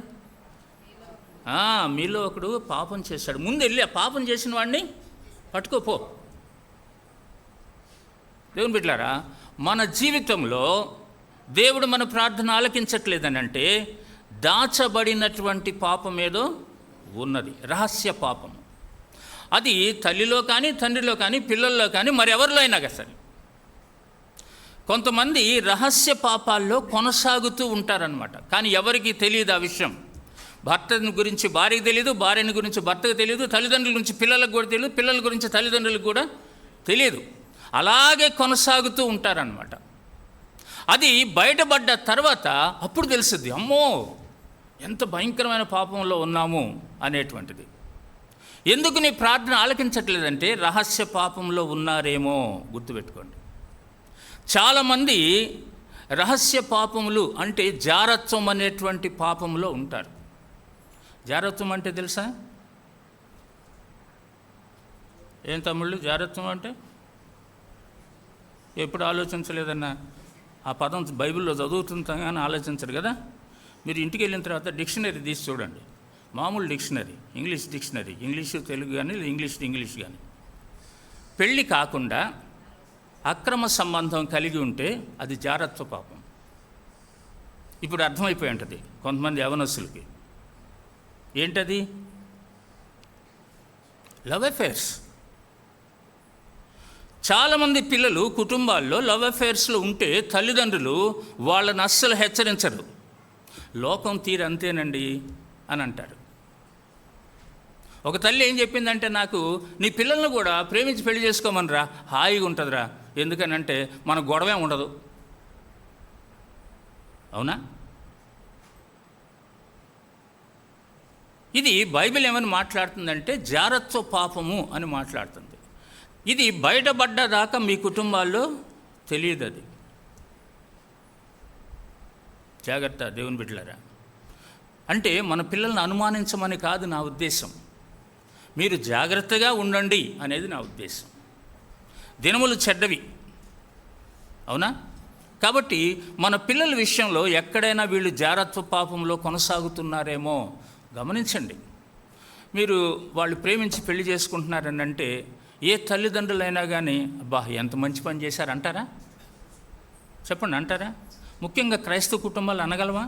మీలో ఒకడు పాపం చేశాడు, ముందు వెళ్ళి ఆ పాపం చేసిన వాడిని పట్టుకోపో. దేవుని బిడ్డలారా, మన జీవితంలో దేవుడు మన ప్రార్థన ఆలకించట్లేదని అంటే దాచబడినటువంటి పాపం ఏదో ఉన్నది, రహస్య పాపం. అది తల్లిలో కానీ, తండ్రిలో కానీ, పిల్లల్లో కానీ, మరెవరిలో అయినా సరే. కొంతమంది రహస్య పాపాల్లో కొనసాగుతూ ఉంటారనమాట, కానీ ఎవరికి తెలియదు ఆ విషయం. భర్తని గురించి భార్యకి తెలియదు, భార్యని గురించి భర్తకు తెలియదు, తల్లిదండ్రుల గురించి పిల్లలకు కూడా తెలియదు, పిల్లల గురించి తల్లిదండ్రులకు కూడా తెలియదు. అలాగే కొనసాగుతూ ఉంటారనమాట. అది బయటపడ్డ తర్వాత అప్పుడు తెలుస్తుంది, అమ్మో ఎంత భయంకరమైన పాపంలో ఉన్నాము అనేటువంటిది. ఎందుకు నీ ప్రార్థన ఆలకించట్లేదంటే రహస్య పాపంలో ఉన్నారేమో. గుర్తుపెట్టుకోండి, చాలామంది రహస్య పాపములు అంటే జారత్వం అనేటువంటి పాపంలో ఉంటారు. జారత్వం అంటే తెలుసా? ఏం తమ్ముళ్ళు జారత్వం అంటే? ఎప్పుడు ఆలోచించలేదన్నా? ఆ పదం బైబిల్లో చదువుతుంటాం కానీ ఆలోచించరు కదా. మీరు ఇంటికి వెళ్ళిన తర్వాత డిక్షనరీ తీసి చూడండి, మామూలు dictionary, English dictionary, English Telugu కానీ ఇంగ్లీష్ కానీ. పెళ్ళి కాకుండా అక్రమ సంబంధం కలిగి ఉంటే అది జారత్వ పాపం. ఇప్పుడు అర్థమైపోయి ఉంటుంది కొంతమంది యవనస్తులకి. ఏంటది? Love affairs. చాలామంది పిల్లలు కుటుంబాల్లో లవ్ అఫేర్స్లో ఉంటే తల్లిదండ్రులు వాళ్ళని అస్సలు హెచ్చరించరు. లోకం తీరు అంతేనండి అని అంటారు. ఒక తల్లి ఏం చెప్పిందంటే, నాకు నీ పిల్లల్ని కూడా ప్రేమించి పెళ్లి చేసుకోమనిరా, హాయిగా ఉంటుందిరా, ఎందుకనంటే మన గొడవే ఉండదు. అవునా? ఇది బైబిల్ ఏమని మాట్లాడుతుందంటే జారత్వ పాపము అని మాట్లాడుతుంది. ఇది బయటపడ్డదాకా మీ కుటుంబాల్లో తెలియదు. అది జాగ్రత్త దేవుని బిడ్డలారా. అంటే మన పిల్లల్ని అనుమానించమని కాదు నా ఉద్దేశం, మీరు జాగ్రత్తగా ఉండండి అనేది నా ఉద్దేశం. దినములు చెడ్డవి, అవునా? కాబట్టి మన పిల్లల విషయంలో ఎక్కడైనా వీళ్ళు జారత్వ పాపంలో కొనసాగుతున్నారేమో గమనించండి. మీరు వాళ్ళు ప్రేమించి పెళ్లి చేసుకుంటున్నారని అంటే ఏ తల్లిదండ్రులైనా కానీ అబ్బా ఎంత మంచి పని చేశారంటారా? చెప్పండి, అంటారా? ముఖ్యంగా క్రైస్తవ కుటుంబాలు అనగలవా?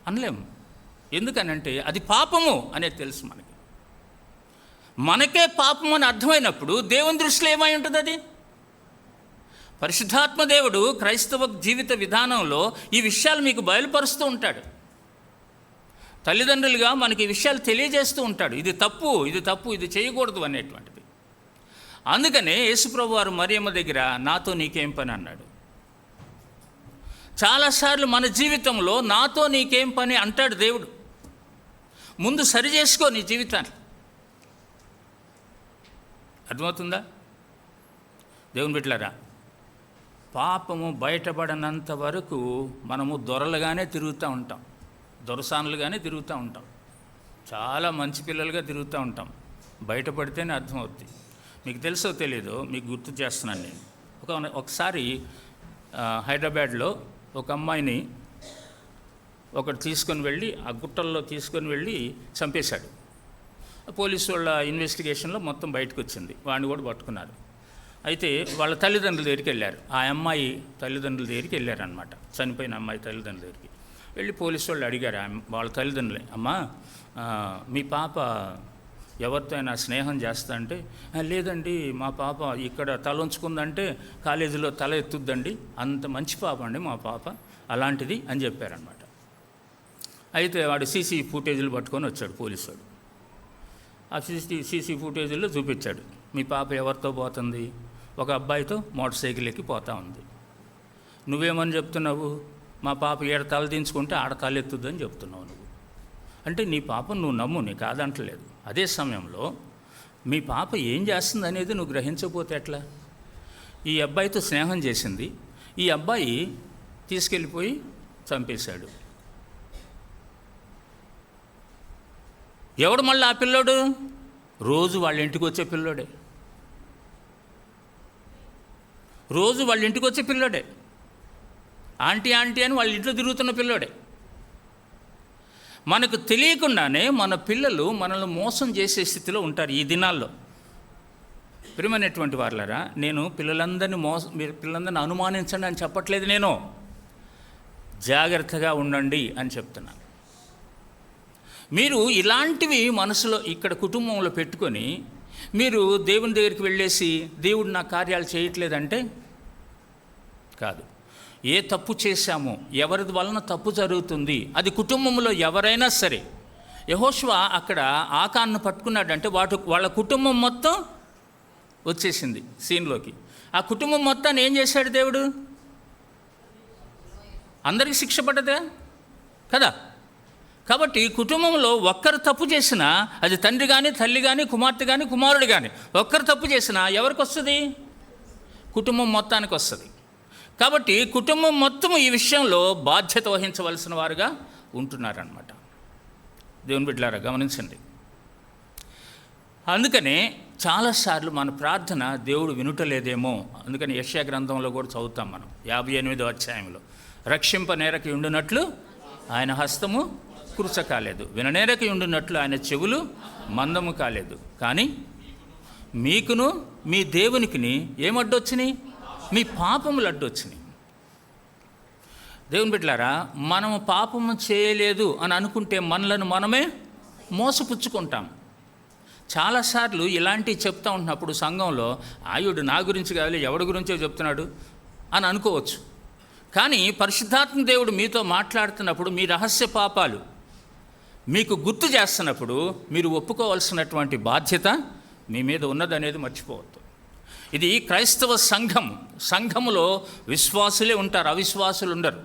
అనలేము. ఎందుకనంటే అది పాపము అనేది తెలుసు మనకి. మనకే పాపం అని అర్థమైనప్పుడు దేవుని దృష్టిలో ఏమై ఉంటుంది? అది పరిశుద్ధాత్మ దేవుడు క్రైస్తవ జీవిత విధానంలో ఈ విషయాలు మీకు బయలుపరుస్తూ ఉంటాడు. తల్లిదండ్రులుగా మనకి ఈ విషయాలు తెలియజేస్తూ ఉంటాడు. ఇది తప్పు, ఇది తప్పు, ఇది చేయకూడదు అనేటువంటిది. అందుకనే యేసుప్రభు వారు మరియమ్మ దగ్గర నాతో నీకేం పని అన్నాడు. చాలాసార్లు మన జీవితంలో నాతో నీకేం పని అంటాడు దేవుడు. ముందు సరి చేసుకో నీ జీవితాన్ని. అర్థమవుతుందా? దేవుని బిడ్డలారా, పాపము బయటపడనంత వరకు మనము దొరలుగానే తిరుగుతూ ఉంటాం, దొరసానులుగానే తిరుగుతూ ఉంటాం, చాలా మంచి పిల్లలుగా తిరుగుతూ ఉంటాం. బయటపడితేనే అర్థమవుతుంది. మీకు తెలుసో తెలియదో మీకు గుర్తు చేస్తున్నాను నేను. ఒకసారి హైదరాబాద్లో ఒక అమ్మాయిని ఒకటి తీసుకొని వెళ్ళి ఆ గుట్టల్లో తీసుకొని వెళ్ళి చంపేశాడు. పోలీసు వాళ్ళ ఇన్వెస్టిగేషన్లో మొత్తం బయటకు వచ్చింది. వాడిని కూడా పట్టుకున్నారు. అయితే వాళ్ళ తల్లిదండ్రుల దగ్గరికి వెళ్ళారు. ఆ అమ్మాయి తల్లిదండ్రుల దగ్గరికి వెళ్ళారనమాట. చనిపోయిన అమ్మాయి తల్లిదండ్రుల దగ్గరికి వెళ్ళి పోలీసు వాళ్ళు అడిగారు వాళ్ళ తల్లిదండ్రులే, అమ్మా మీ పాప ఎవరితో అయినా స్నేహం చేస్తా అంటే, లేదండి మా పాప ఇక్కడ తల ఉంచుకుందంటే కాలేజీలో తల ఎత్తుద్దండి, అంత మంచి పాప అండి మా పాప అలాంటిది అని చెప్పారనమాట. అయితే వాడు సీసీ ఫుటేజీలు పట్టుకొని వచ్చాడు పోలీసు వాడు. ఆ సీసీ ఫుటేజీల్లో చూపించాడు, మీ పాప ఎవరితో పోతుంది, ఒక అబ్బాయితో మోటార్ సైకిల్ ఎక్కి పోతూ ఉంది. నువ్వేమని చెప్తున్నావు, మా పాప ఏడ తల దించుకుంటే ఆడ తల ఎత్తుద్దని చెప్తున్నావు నువ్వు. అంటే నీ పాప నువ్వు నమ్ము, నీ కాదంటలేదు. అదే సమయంలో మీ పాప ఏం చేస్తుంది అనేది నువ్వు గ్రహించకపోతే ఎట్లా? ఈ అబ్బాయితో స్నేహం చేసింది, ఈ అబ్బాయి తీసుకెళ్ళిపోయి చంపేశాడు. ఎవడు మళ్ళీ ఆ పిల్లోడు? రోజు వాళ్ళ ఇంటికి వచ్చే పిల్లోడే, రోజు వాళ్ళ ఇంటికి వచ్చే పిల్లోడే, ఆంటీ ఆంటీ అని వాళ్ళ ఇంట్లో తిరుగుతున్న పిల్లోడే. మనకు తెలియకుండానే మన పిల్లలు మనల్ని మోసం చేసే స్థితిలో ఉంటారు ఈ దినాల్లో. ప్రియమైనటువంటి వారులారా, నేను మీరు పిల్లలందరినీ అనుమానించండి అని చెప్పట్లేదు, నేను జాగ్రత్తగా ఉండండి అని చెప్తున్నాను. మీరు ఇలాంటివి మనసులో ఇక్కడ కుటుంబంలో పెట్టుకొని మీరు దేవుని దగ్గరికి వెళ్ళేసి దేవుడు నా కార్యాలు చేయట్లేదంటే కాదు. ఏ తప్పు చేశామో, ఎవరి వలన తప్పు జరుగుతుంది, అది కుటుంబంలో ఎవరైనా సరే. యెహోషువ అక్కడ ఆకాన్ను పట్టుకున్నాడంటే వాళ్ళ కుటుంబం మొత్తం వచ్చేసింది సీన్లోకి. ఆ కుటుంబం మొత్తాన్ని ఏం చేశాడు దేవుడు? అందరికీ శిక్ష పడ్డదా కదా? కాబట్టి కుటుంబంలో ఒక్కరు తప్పు చేసినా, అది తండ్రి కానీ తల్లి కానీ కుమార్తె కానీ కుమారుడు కానీ ఒక్కరు తప్పు చేసినా ఎవరికి వస్తుంది? కుటుంబం మొత్తానికి వస్తుంది. కాబట్టి కుటుంబం మొత్తం ఈ విషయంలో బాధ్యత వహించవలసిన వారుగా ఉంటున్నారన్నమాట. దేవుని బిడ్డలారా గమనించండి. అందుకనే చాలాసార్లు మన ప్రార్థన దేవుడు వినుటలేదేమో. అందుకని యెషయా గ్రంథంలో కూడా చదువుతాం మనం 58వ అధ్యాయంలో, రక్షింపనేరకి ఉండునట్లు ఆయన హస్తము కురుచ కాలేదు, విననేరకి ఉండునట్లు ఆయన చెవులు మందము కాలేదు, కానీ మీకును మీ దేవునికిని ఏమడ్డొచ్చినాయి? మీ పాపములు అడ్డొచ్చినాయి. దేవుని బిడ్డలారా, మనము పాపము చేయలేదు అని అనుకుంటే మనలను మనమే మోసపుచ్చుకుంటాం. చాలాసార్లు ఇలాంటివి చెప్తూ ఉంటున్నప్పుడు సంఘంలో ఆయుడు నా గురించి కాదు ఎవడి గురించో చెప్తున్నాడు అని అనుకోవచ్చు. కానీ పరిశుద్ధాత్మ దేవుడు మీతో మాట్లాడుతున్నప్పుడు మీ రహస్య పాపాలు మీకు గుర్తు చేస్తున్నప్పుడు మీరు ఒప్పుకోవాల్సినటువంటి బాధ్యత మీ మీద ఉన్నదనేది మర్చిపోవద్దు. ఇది క్రైస్తవ సంఘములో విశ్వాసులే ఉంటారు, అవిశ్వాసులు ఉండరు.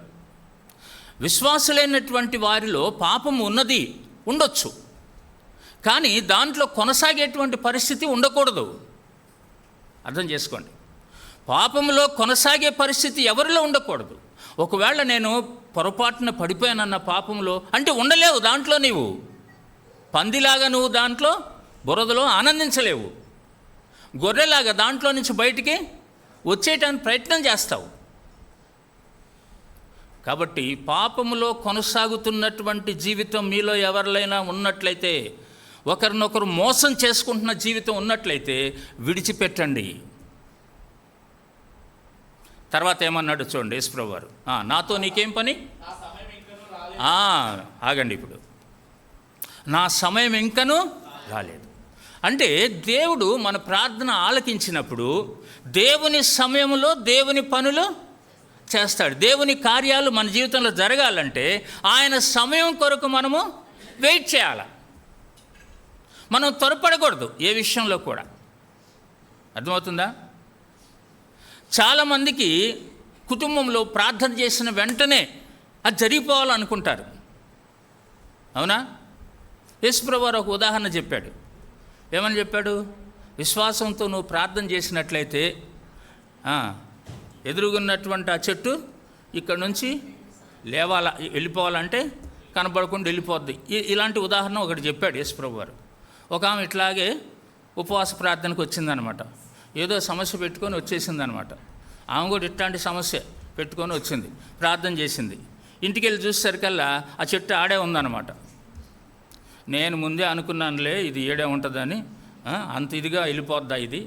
విశ్వాసులైనటువంటి వారిలో పాపము ఉండొచ్చు, కానీ దాంట్లో కొనసాగేటువంటి పరిస్థితి ఉండకూడదు. అర్థం చేసుకోండి. పాపములో కొనసాగే పరిస్థితి ఎవరిలో ఉండకూడదు. ఒకవేళ నేను పొరపాటున పడిపోయానన్న పాపంలో అంటే ఉండలేవు దాంట్లో. నీవు పందిలాగా నువ్వు దాంట్లో బురదలో ఆనందించలేవు. గొర్రెలాగా దాంట్లో నుంచి బయటికి వచ్చేయటానికి ప్రయత్నం చేస్తావు. కాబట్టి పాపములో కొనసాగుతున్నటువంటి జీవితం మీలో ఎవరిలైనా ఉన్నట్లయితే, ఒకరినొకరు మోసం చేసుకుంటున్న జీవితం ఉన్నట్లయితే విడిచిపెట్టండి. తర్వాత ఏమన్నాడు చూడండి యేసుప్రభువు వారు, నాతో నీకేం పని? ఆగండి, ఇప్పుడు నా సమయం ఇంకనూ రాలేదు. అంటే దేవుడు మన ప్రార్థన ఆలకించినప్పుడు దేవుని సమయంలో దేవుని పనులు చేస్తాడు. దేవుని కార్యాలు మన జీవితంలో జరగాలంటే ఆయన సమయం కొరకు మనము వెయిట్ చేయాలి. మనం త్వరపడకూడదు ఏ విషయంలో కూడా. అర్థమవుతుందా? చాలామందికి కుటుంబంలో ప్రార్థన చేసిన వెంటనే అది జరిగిపోవాలనుకుంటారు. అవునా? యేసుప్రభువు వారు ఒక ఉదాహరణ చెప్పాడు. ఏమని చెప్పాడు? విశ్వాసంతో నువ్వు ప్రార్థన చేసినట్లయితే ఎదురుగున్నటువంటి ఆ చెట్టు ఇక్కడ నుంచి వెళ్ళిపోవాలంటే కనబడకుండా వెళ్ళిపోద్ది. ఇలాంటి ఉదాహరణ ఒకటి చెప్పాడు యేసుప్రభు వారు. ఒక ఆమె ఇట్లాగే ఉపవాస ప్రార్థనకు వచ్చిందనమాట. ఏదో సమస్య పెట్టుకొని వచ్చేసిందనమాట. ఆమె కూడా ఇట్లాంటి సమస్య పెట్టుకొని వచ్చింది, ప్రార్థన చేసింది. ఇంటికి వెళ్ళి చూసేసరికల్లా ఆ చెట్టు ఆడే ఉందన్నమాట. నేను ముందే అనుకున్నానులే ఇది ఏడే ఉంటుందని, అంత ఇదిగా వెళ్ళిపోద్దా ఇది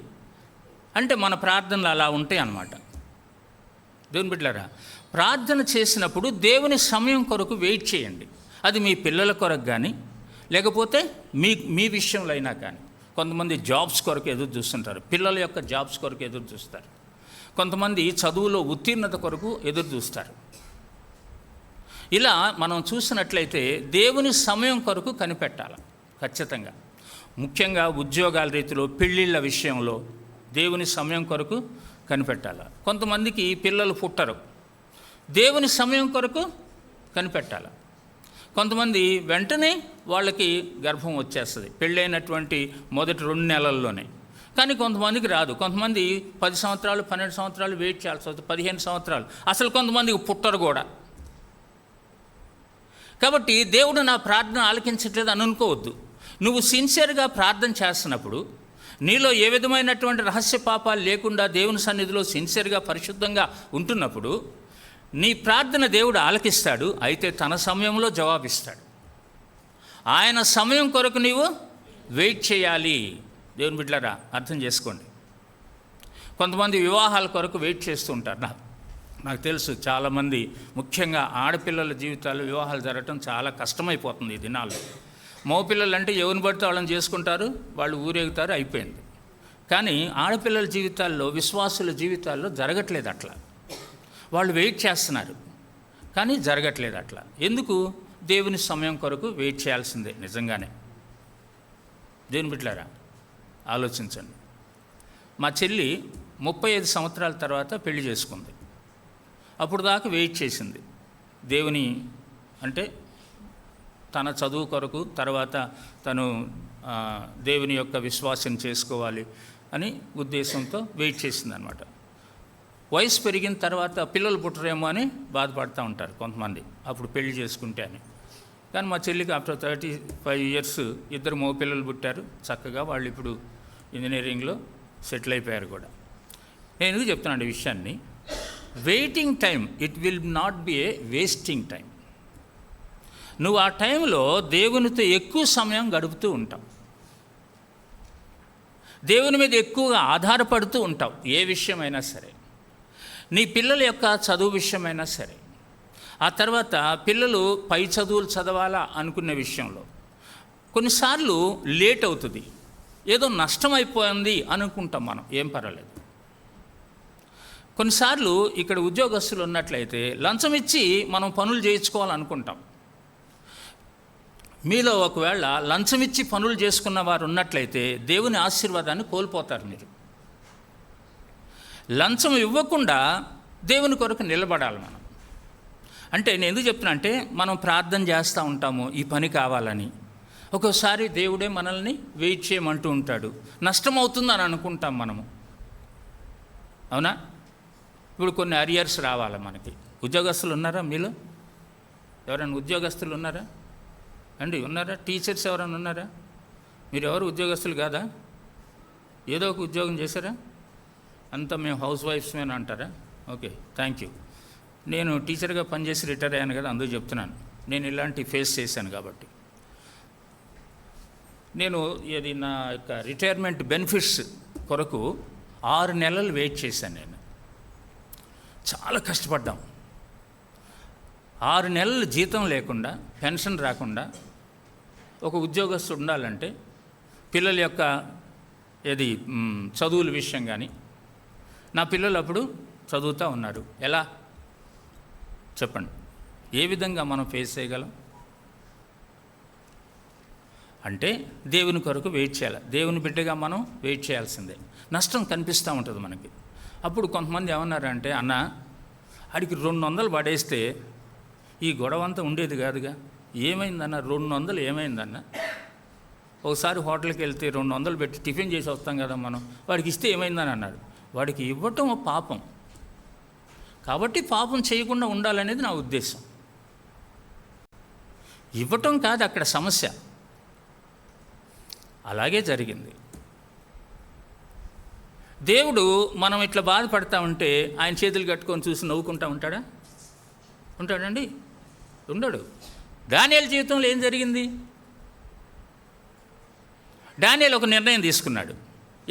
అంటే మన ప్రార్థనలు అలా ఉంటాయి అన్నమాట. దేవుని బిడ్డలారా, ప్రార్థన చేసినప్పుడు దేవుని సమయం కొరకు వెయిట్ చేయండి. అది మీ పిల్లల కొరకు కానీ, లేకపోతే మీ విషయంలో అయినా కానీ. కొంతమంది జాబ్స్ కొరకు ఎదురు చూస్తుంటారు, పిల్లల యొక్క జాబ్స్ కొరకు ఎదురు చూస్తారు. కొంతమంది చదువులో ఉత్తీర్ణత కొరకు ఎదురు చూస్తారు. ఇలా మనం చూసినట్లయితే దేవుని సమయం కొరకు కనిపెట్టాలి ఖచ్చితంగా. ముఖ్యంగా ఉద్యోగాల రీతిలో, పెళ్ళిళ్ళ విషయంలో దేవుని సమయం కొరకు కనిపెట్టాలి. కొంతమందికి పిల్లలు పుట్టరు, దేవుని సమయం కొరకు కనిపెట్టాలి. కొంతమంది వెంటనే వాళ్ళకి గర్భం వచ్చేస్తుంది పెళ్ళైనటువంటి మొదటి 2 నెలల్లోనే. కానీ కొంతమందికి రాదు. కొంతమంది 10 సంవత్సరాలు 12 సంవత్సరాలు వెయిట్ చేయాల్సి వస్తుంది, 15 సంవత్సరాలు, అసలు కొంతమందికి పుట్టరు కూడా. కాబట్టి దేవుడు నా ప్రార్థన ఆలకించట్లేదు అని అనుకోవద్దు. నువ్వు సిన్సియర్గా ప్రార్థన చేస్తున్నప్పుడు, నీలో ఏ విధమైనటువంటి రహస్య పాపాలు లేకుండా దేవుని సన్నిధిలో సిన్సియర్గా పరిశుద్ధంగా ఉంటున్నప్పుడు నీ ప్రార్థన దేవుడు ఆలకిస్తాడు. అయితే తన సమయంలో జవాబిస్తాడు. ఆయన సమయం కొరకు నీవు వెయిట్ చేయాలి. దేవుని బిడ్డలారా, అర్థం చేసుకోండి. కొంతమంది వివాహాల కొరకు వెయిట్ చేస్తూ ఉంటారు. నాకు తెలుసు చాలామంది, ముఖ్యంగా ఆడపిల్లల జీవితాల్లో వివాహాలు జరగటం చాలా కష్టమైపోతుంది ఈ దినాల్లో. మగపిల్లలు అంటే ఎవరిని పడితే వాళ్ళని చేసుకుంటారు, వాళ్ళు ఊరేగుతారు, అయిపోయింది. కానీ ఆడపిల్లల జీవితాల్లో, విశ్వాసుల జీవితాల్లో జరగట్లేదు అట్లా. వాళ్ళు వెయిట్ చేస్తున్నారు కానీ జరగట్లేదు అట్లా. ఎందుకు? దేవుని సమయం కొరకు వెయిట్ చేయాల్సిందే నిజంగానే. దేవుని బిడ్డలారా, ఆలోచించండి. మా చెల్లి 35 సంవత్సరాల తర్వాత పెళ్లి చేసుకుంది. అప్పుడు దాకా వెయిట్ చేసింది దేవుని, అంటే తన చదువు కొరకు, తర్వాత తను దేవుని యొక్క విశ్వాసం చేసుకోవాలి అని ఉద్దేశంతో వెయిట్ చేసింది అనమాట. వయసు పెరిగిన తర్వాత పిల్లలు పుట్టరేమో అని బాధపడుతూ ఉంటారు కొంతమంది, అప్పుడు పెళ్లి చేసుకుంటే అని. కానీ మా చెల్లికి ఆఫ్టర్ 35 ఇయర్స్ 2 మగ పిల్లలు పుట్టారు. చక్కగా వాళ్ళు ఇప్పుడు ఇంజనీరింగ్లో సెటిల్ అయిపోయారు కూడా. నేను ఎందుకు చెప్తున్నాను ఈ విషయాన్ని? Waiting time, it will not be A wasting time. నువ్వు ఆ టైంలో దేవునితో ఎక్కువ సమయం గడుపుతూ ఉంటావు, దేవుని మీద ఎక్కువగా ఆధారపడుతూ ఉంటావు. ఏ విషయమైనా సరే, నీ పిల్లల యొక్క చదువు విషయమైనా సరే, ఆ తర్వాత పిల్లలు పై చదువులు చదవాలా అనుకునే విషయంలో కొన్నిసార్లు లేట్ అవుతుంది. ఏదో నష్టం అయిపోయింది అనుకుంటాం మనం, ఏం పర్వాలేదు. కొన్నిసార్లు ఇక్కడ ఉద్యోగస్తులు ఉన్నట్లయితే లంచం ఇచ్చి మనం పనులు చేయించుకోవాలనుకుంటాం. మీలో ఒకవేళ లంచం ఇచ్చి పనులు చేసుకున్న వారు ఉన్నట్లయితే దేవుని ఆశీర్వాదాన్ని కోల్పోతారు మీరు. లంచం ఇవ్వకుండా దేవుని కొరకు నిలబడాలి మనం. అంటే నేను ఎందుకు చెప్తున్నా అంటే, మనం ప్రార్థన చేస్తూ ఉంటాము ఈ పని కావాలని. ఒక్కోసారి దేవుడే మనల్ని వెయిట్ చేయమంటూ ఉంటాడు. నష్టం అవుతుందని అనుకుంటాం మనము, అవునా? ఇప్పుడు కొన్ని అరియర్స్ రావాలి మనకి. ఉద్యోగస్తులు ఉన్నారా మీలో? ఎవరైనా ఉద్యోగస్తులు ఉన్నారా అండి? ఉన్నారా? టీచర్స్ ఎవరైనా ఉన్నారా? మీరు ఎవరు ఉద్యోగస్తులు కాదా? ఏదో ఒక ఉద్యోగం చేశారా? అంతా మేము హౌస్ వైఫ్స్మేనా అంటారా? Okay, thank you. నేను టీచర్గా పనిచేసి రిటైర్ అయ్యాను కదా, అందుకు చెప్తున్నాను. నేను ఇలాంటి ఫేస్ చేశాను కాబట్టి. నేను ఇది నా యొక్క రిటైర్మెంట్ బెనిఫిట్స్ కొరకు 6 నెలలు వెయిట్ చేశాను. నేను చాలా కష్టపడ్డాం. 6 నెలలు జీతం లేకుండా, పెన్షన్ రాకుండా ఒక ఉద్యోగస్తుడు ఉండాలంటే, పిల్లల యొక్క చదువుల విషయం కానీ, నా పిల్లలు అప్పుడు చదువుతూ ఉన్నారు. ఎలా చెప్పండి? ఏ విధంగా మనం ఫేస్ చేయగలం? అంటే దేవుని కొరకు వెయిట్ చేయాలి. దేవుని బిడ్డగా మనం వెయిట్ చేయాల్సిందే. నష్టం కనిపిస్తూ ఉంటుంది మనకి. అప్పుడు కొంతమంది ఏమన్నారంటే, అన్న ఆడికి 200 పడేస్తే ఈ గొడవ అంతా ఉండేది కాదుగా. ఏమైందన్న? 200 ఏమైందన్న? ఒకసారి హోటల్కి వెళ్తే 200 పెట్టి టిఫిన్ చేసి వస్తాం కదా మనం, వాడికి ఇస్తే ఏమైందని అన్నాడు. వాడికి ఇవ్వటం పాపం, కాబట్టి పాపం చేయకుండా ఉండాలనేది నా ఉద్దేశం. ఇవ్వటం కాదు అక్కడ సమస్య. అలాగే జరిగింది. దేవుడు మనం ఇట్లా బాధపడతా ఉంటే ఆయన చేతులు కట్టుకొని చూసి నవ్వుకుంటా ఉంటాడా? ఉంటాడండి? ఉండడు. దానియేలు జీవితంలో ఏం జరిగింది? దానియేలు ఒక నిర్ణయం తీసుకున్నాడు.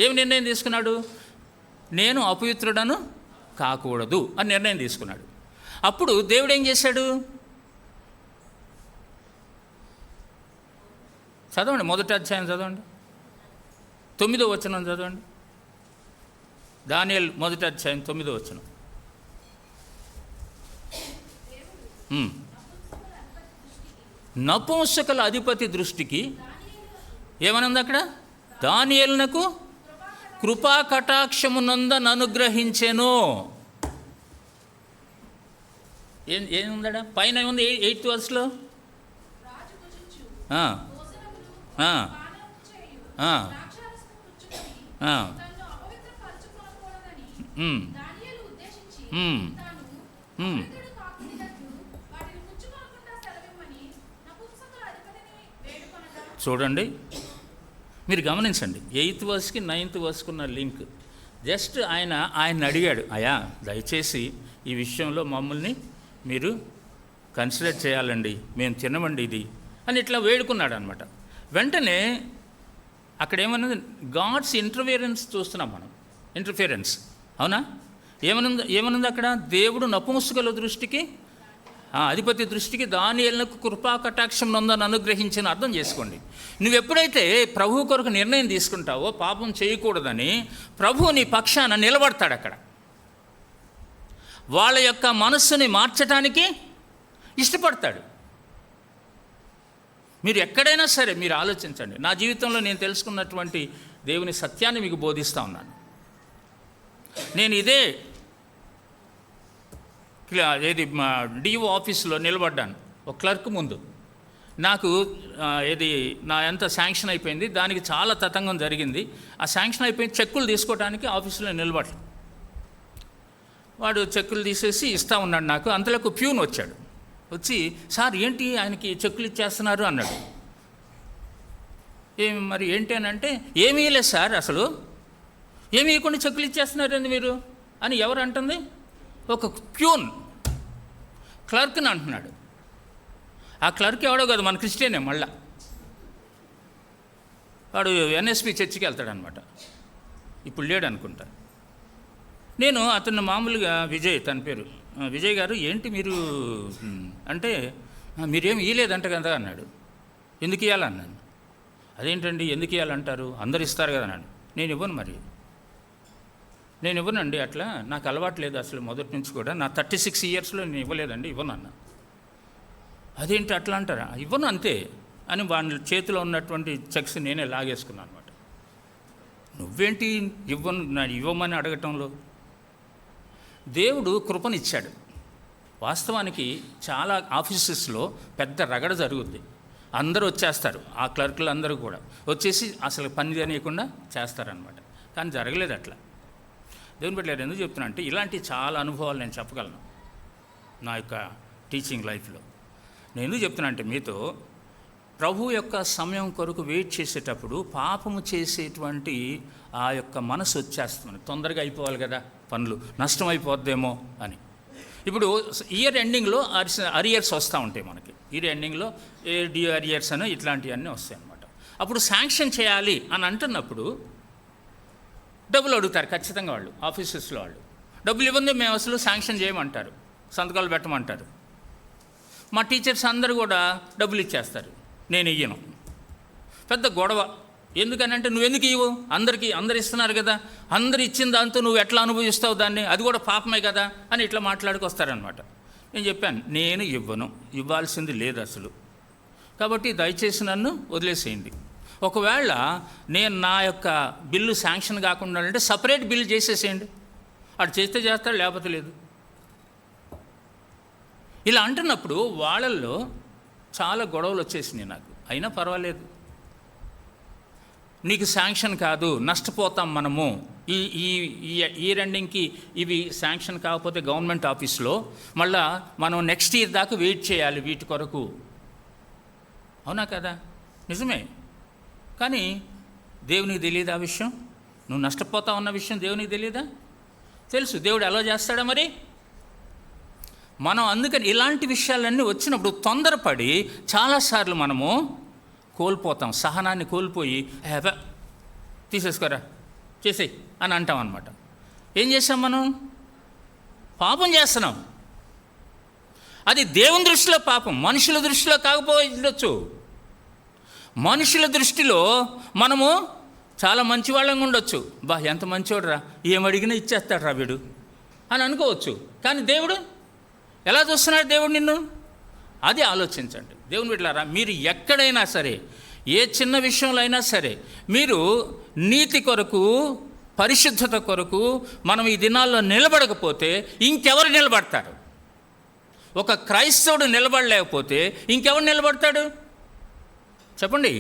ఏమి నిర్ణయం తీసుకున్నాడు? నేను అపవిత్రుడను కాకూడదు అని నిర్ణయం తీసుకున్నాడు. అప్పుడు దేవుడు ఏం చేశాడు? చదవండి, మొదటి అధ్యాయం చదవండి, 9వ వచనం చదవండి. దానియేలు మొదటి అధ్యాయం 9వ వచనం. నపుంసకుల అధిపతి దృష్టికి ఏమనుంది అక్కడ? దానియేలునకు కృపా కటాక్షమునందని అనుగ్రహించెను. ఏముందడా పైన ఉంది 8th verseలో? చూడండి, మీరు గమనించండి, 8th verseకి 9th verseకు ఉన్న లింక్. జస్ట్ ఆయన అడిగాడు, అయ్యా దయచేసి ఈ విషయంలో మమ్మల్ని మీరు కన్సిడర్ చేయాలండి, మేము తినమండి ఇది అని ఇట్లా వేడుకున్నాడు అనమాట. వెంటనే అక్కడ ఏమన్నది? గాడ్స్ ఇంటర్ఫియరెన్స్ చూస్తున్నాం మనం. ఇంటర్ఫియరెన్స్, అవునా? ఏమనుంది అక్కడ? దేవుడు నపుంసకుల దృష్టికి, అధిపతి దృష్టికి దానియేలునకు కృపా కటాక్షం నందని అనుగ్రహించిన. అర్థం చేసుకోండి, నువ్వు ఎప్పుడైతే ప్రభు కొరకు నిర్ణయం తీసుకుంటావో పాపం చేయకూడదని, ప్రభు నీ పక్షాన నిలబడతాడు. అక్కడ వాళ్ళ యొక్క మనస్సుని మార్చడానికి ఇష్టపడతాడు. మీరు ఎక్కడైనా సరే మీరు ఆలోచించండి. నా జీవితంలో నేను తెలుసుకున్నటువంటి దేవుని సత్యాన్ని మీకు బోధిస్తూ ఉన్నాను. నేను ఇదే డిఓ ఆఫీసులో నిలబడ్డాను ఒక క్లర్క్ ముందు. నాకు నా ఎంత శాంక్షన్ అయిపోయింది, దానికి చాలా తతంగం జరిగింది. ఆ శాంక్షన్ అయిపోయి చెక్కులు తీసుకోవడానికి ఆఫీసులో నిలబడ్డాను. వాడు చెక్కులు తీసేసి ఇస్తూ ఉన్నాడు నాకు. అంతలోకి ప్యూన్ వచ్చాడు. వచ్చి, సార్ ఏంటి ఆయనకి చెక్కులు ఇచ్చేస్తున్నారు అన్నాడు. మరి ఏంటి అని అంటే, ఏమీ లేదు సార్, అసలు ఏమీ ఇవ్వకుండా చెక్కులు ఇచ్చేస్తున్నారండి మీరు అని ఎవరు అంటుంది? ఒక ప్యూన్ క్లర్క్ని అంటున్నాడు. ఆ క్లర్క్ ఎవడో కాదు, మన క్రిస్టియనే. మళ్ళా వాడు ఎన్ఎస్పి చర్చికి వెళ్తాడనమాట. ఇప్పుడు లేడు అనుకుంటా. నేను అతను మామూలుగా విజయ్, తన పేరు విజయ్ గారు, ఏంటి మీరు అంటే, మీరేమి ఇవ్వలేదంట కదా అన్నాడు. ఎందుకు ఇవ్వాలన్నాను. అదేంటండి ఎందుకు ఇవ్వాలంటారు, అందరు ఇస్తారు కదా అన్నాడు. నేను ఇవ్వను, మరి నేను ఇవ్వనండి, అట్లా నాకు అలవాటు లేదు అసలు మొదటి నుంచి కూడా. నా 36 yearsలో నేను ఇవ్వలేదండి, ఇవ్వను అన్న. అదేంటి అట్లా అంటారా? ఇవ్వను అంతే అని వాళ్ళ చేతిలో ఉన్నటువంటి చెక్స్ నేనే లాగేసుకున్నాను అనమాట. నువ్వేంటి ఇవ్వమని అడగటంలో? దేవుడు కృపనిచ్చాడు. వాస్తవానికి చాలా ఆఫీసెస్లో పెద్ద రగడ జరుగుద్ది. అందరూ వచ్చేస్తారు, ఆ క్లర్కులు అందరూ కూడా వచ్చేసి అసలు పని చేయకుండా చేస్తారనమాట. కానీ జరగలేదు అట్లా. దేవుని బిడ్డలారా, ఎందుకు చెప్తున్నా అంటే, ఇలాంటి చాలా అనుభవాలు నేను చెప్పగలను నా యొక్క టీచింగ్ లైఫ్లో. నేను ఎందుకు చెప్తున్నా అంటే, మీతో ప్రభు యొక్క సమయం కొరకు వెయిట్ చేసేటప్పుడు పాపము చేసేటువంటి ఆ యొక్క మనసు వచ్చేస్తుంది. తొందరగా అయిపోవాలి కదా పనులు, నష్టం అయిపోద్దేమో అని. ఇప్పుడు ఇయర్ ఎండింగ్లో అరియర్స్ వస్తూ ఉంటాయి మనకి. ఇయర్ ఎండింగ్లో డ్యూ అరియర్స్ అని ఇట్లాంటివన్నీ వస్తాయి అన్నమాట. అప్పుడు శాంక్షన్ చేయాలి అని అంటున్నప్పుడు డబ్బులు అడుగుతారు ఖచ్చితంగా వాళ్ళు. ఆఫీసెస్లో వాళ్ళు డబ్బులు ఇవ్వండి, మేము అసలు శాంక్షన్ చేయమంటారు, సంతకాలు పెట్టమంటారు. మా టీచర్స్ అందరూ కూడా డబ్బులు ఇచ్చేస్తారు, నేను ఇయ్యను. పెద్ద గొడవ. ఎందుకనంటే, నువ్వు ఎందుకు ఇవ్వు, అందరు ఇస్తున్నారు కదా, అందరు ఇచ్చిన దాంతో నువ్వు ఎట్లా అనుభవిస్తావు దాన్ని, అది కూడా పాపమే కదా అని ఇట్లా మాట్లాడుకొస్తారనమాట. నేను చెప్పాను, నేను ఇవ్వాల్సింది లేదు అసలు, కాబట్టి దయచేసి నన్ను వదిలేసేయండి. ఒకవేళ నేను నా యొక్క బిల్లు శాంక్షన్ కాకుండా అంటే సపరేట్ బిల్లు చేసేసేయండి, అటు చేస్తే చేస్తాడు, లేకపోతే లేదు. ఇలా అంటున్నప్పుడు వాళ్ళల్లో చాలా గొడవలు వచ్చేసినాయి నాకు. అయినా పర్వాలేదు, నీకు శాంక్షన్ కాదు, నష్టపోతాం మనము. ఈ ఈ ఇయర్ ఎండింగ్కి ఇవి శాంక్షన్ కాకపోతే గవర్నమెంట్ ఆఫీస్లో మళ్ళా మనం నెక్స్ట్ ఇయర్ దాకా వెయిట్ చేయాలి వీటి కొరకు. అవునా కదా? నిజమే. కానీ దేవునికి తెలియదు ఆ విషయం. నువ్వు నష్టపోతావు అన్న విషయం దేవునికి తెలియదా? తెలుసు. దేవుడు ఎలా చేస్తాడా మరి? మనం అందుకని ఇలాంటి విషయాలన్నీ వచ్చినప్పుడు తొందరపడి చాలాసార్లు మనము కోల్పోతాం, సహనాన్ని కోల్పోయి తీసేసుకోరా, చేసేయి అని అంటాం అన్నమాట. ఏం చేసాం మనం? పాపం చేస్తున్నాం. అది దేవుని దృష్టిలో పాపం, మనుషుల దృష్టిలో కాకపోవచ్చు. మనుషుల దృష్టిలో మనము చాలా మంచివాళ్ళంగా ఉండొచ్చు. ఎంత మంచివాడురా, ఏమడిగినా ఇచ్చేస్తాడు వీడు అని అనుకోవచ్చు. కానీ దేవుడు ఎలా చూస్తున్నాడు? దేవుడు నిన్ను అది ఆలోచించండి. దేవుని బిడ్డలారా, మీరు ఎక్కడైనా సరే, ఏ చిన్న విషయంలో అయినా సరే, మీరు నీతి కొరకు, పరిశుద్ధత కొరకు మనం ఈ దినాల్లో నిలబడకపోతే ఇంకెవరు నిలబడతారు? ఒక క్రైస్తవుడు నిలబడలేకపోతే ఇంకెవరు నిలబడతాడు చెప్పండి?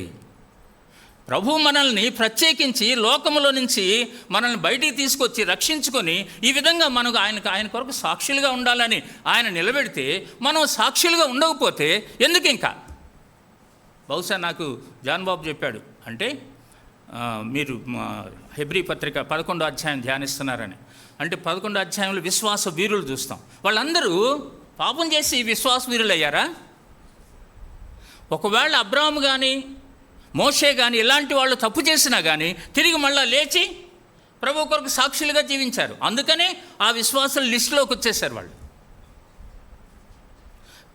ప్రభు మనల్ని ప్రత్యేకించి లోకములో నుంచి మనల్ని బయటికి తీసుకొచ్చి రక్షించుకొని ఈ విధంగా మనకు ఆయన కొరకు సాక్షులుగా ఉండాలని ఆయన నిలబెడితే మనం సాక్షులుగా ఉండకపోతే ఎందుకు? ఇంకా బహుశా నాకు జాన్ బాబు చెప్పాడు, అంటే మీరు హెబ్రీ పత్రిక 11వ అధ్యాయం ధ్యానిస్తున్నారని. అంటే 11వ అధ్యాయంలో విశ్వాస వీరులు చూస్తాం. వాళ్ళందరూ పాపం చేసి విశ్వాస వీరులు అయ్యారా? ఒకవేళ అబ్రాహాము కానీ మోషే కానీ ఇలాంటి వాళ్ళు తప్పు చేసినా కానీ తిరిగి మళ్ళా లేచి ప్రభు కొరకు సాక్షులుగా జీవించారు. అందుకనే ఆ విశ్వాసుల లిస్టులోకి వచ్చేసారు వాళ్ళు.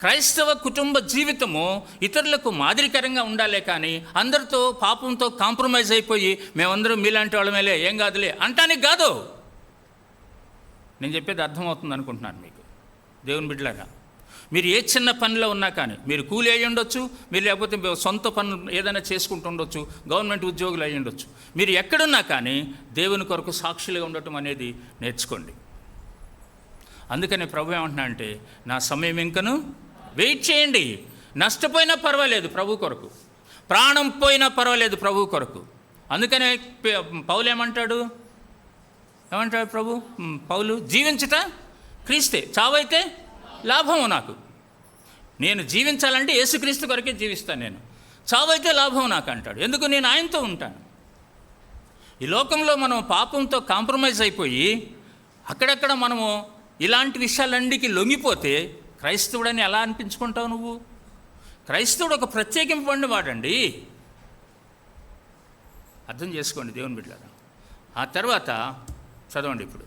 క్రైస్తవ కుటుంబ జీవితము ఇతరులకు మాదిరికరంగా ఉండాలే కానీ అందరితో పాపంతో కాంప్రమైజ్ అయిపోయి మేమందరం మీలాంటి వాళ్ళ మేలే, ఏం కాదులే అంటానికి కాదు. నేను చెప్పేది అర్థమవుతుంది అనుకుంటున్నాను మీకు. దేవుని బిడ్డలారా, మీరు ఏ చిన్న పనిలో ఉన్నా కానీ, మీరు కూలి అయ్యి ఉండొచ్చు, మీరు లేకపోతే సొంత పనులు ఏదైనా చేసుకుంటూ ఉండొచ్చు, గవర్నమెంట్ ఉద్యోగులు అయ్యి ఉండొచ్చు, మీరు ఎక్కడున్నా కానీ దేవుని కొరకు సాక్షులుగా ఉండటం అనేది నేర్చుకోండి. అందుకని ప్రభు ఏమంటున్నా అంటే, నా సమయం ఇంకను వెయిట్ చేయండి. నష్టపోయినా పర్వాలేదు ప్రభు కొరకు, ప్రాణం పోయినా పర్వాలేదు ప్రభు కొరకు. అందుకనే పౌలు ఏమంటాడు పౌలు? జీవించుట క్రీస్తే, చావైతే లాభము నాకు. నేను జీవించాలంటే యేసుక్రీస్తు కొరకే జీవిస్తాను, నేను చావైతే లాభం నాకు అంటాడు. ఎందుకు? నేను ఆయనతో ఉంటాను. ఈ లోకంలో మనం పాపంతో కాంప్రమైజ్ అయిపోయి అక్కడక్కడ మనము ఇలాంటి విషయాలన్నిటికీ లొంగిపోతే క్రైస్తవుడని ఎలా అనిపించుకుంటావు నువ్వు? క్రైస్తవుడు ఒక ప్రత్యేకింపబడిన వాడండి. అర్థం చేసుకోండి దేవుని బిడ్డలారా. ఆ తర్వాత చదవండి ఇప్పుడు.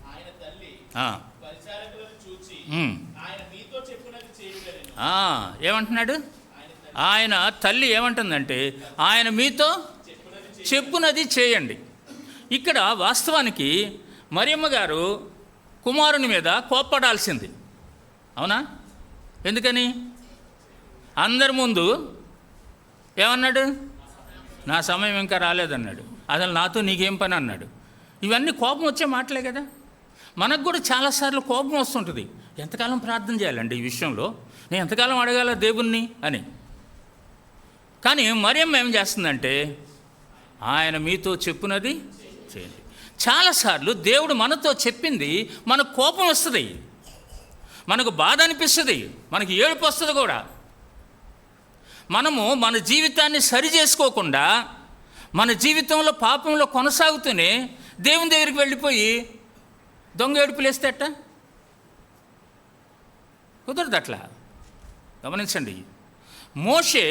ఏమంటున్నాడు? ఆయన తల్లి ఏమంటుందంటే, ఆయన మీతో చెప్పునది చేయండి. ఇక్కడ వాస్తవానికి మరియమ్మ గారు కుమారుని మీద కోప్పడాల్సింది, అవునా? ఎందుకని? అందరి ముందు ఏమన్నాడు? నా సమయం ఇంకా రాలేదన్నాడు. అసలు నాతో నీకేం పని అన్నాడు. ఇవన్నీ కోపం వచ్చే మాటలే కదా. మనకు కూడా చాలాసార్లు కోపం వస్తుంటుంది. ఎంతకాలం ప్రార్థన చేయాలండి ఈ విషయంలో, నేను ఎంతకాలం అడగాల దేవుణ్ణి అని. కానీ మరియమ్మ ఏం చేస్తుందంటే, ఆయన మీతో చెప్పునది చేయండి. చాలాసార్లు దేవుడు మనతో చెప్పింది మనకు కోపం వస్తుంది, మనకు బాధ అనిపిస్తుంది, మనకి ఏడుపు వస్తుంది కూడా. మనము మన జీవితాన్ని సరి చేసుకోకుండా మన జీవితంలో పాపంలో కొనసాగుతూనే దేవుని దగ్గరికి వెళ్ళిపోయి దొంగ ఏడుపులేస్తేట కుదరదు. అట్లా గమనించండి. మోషే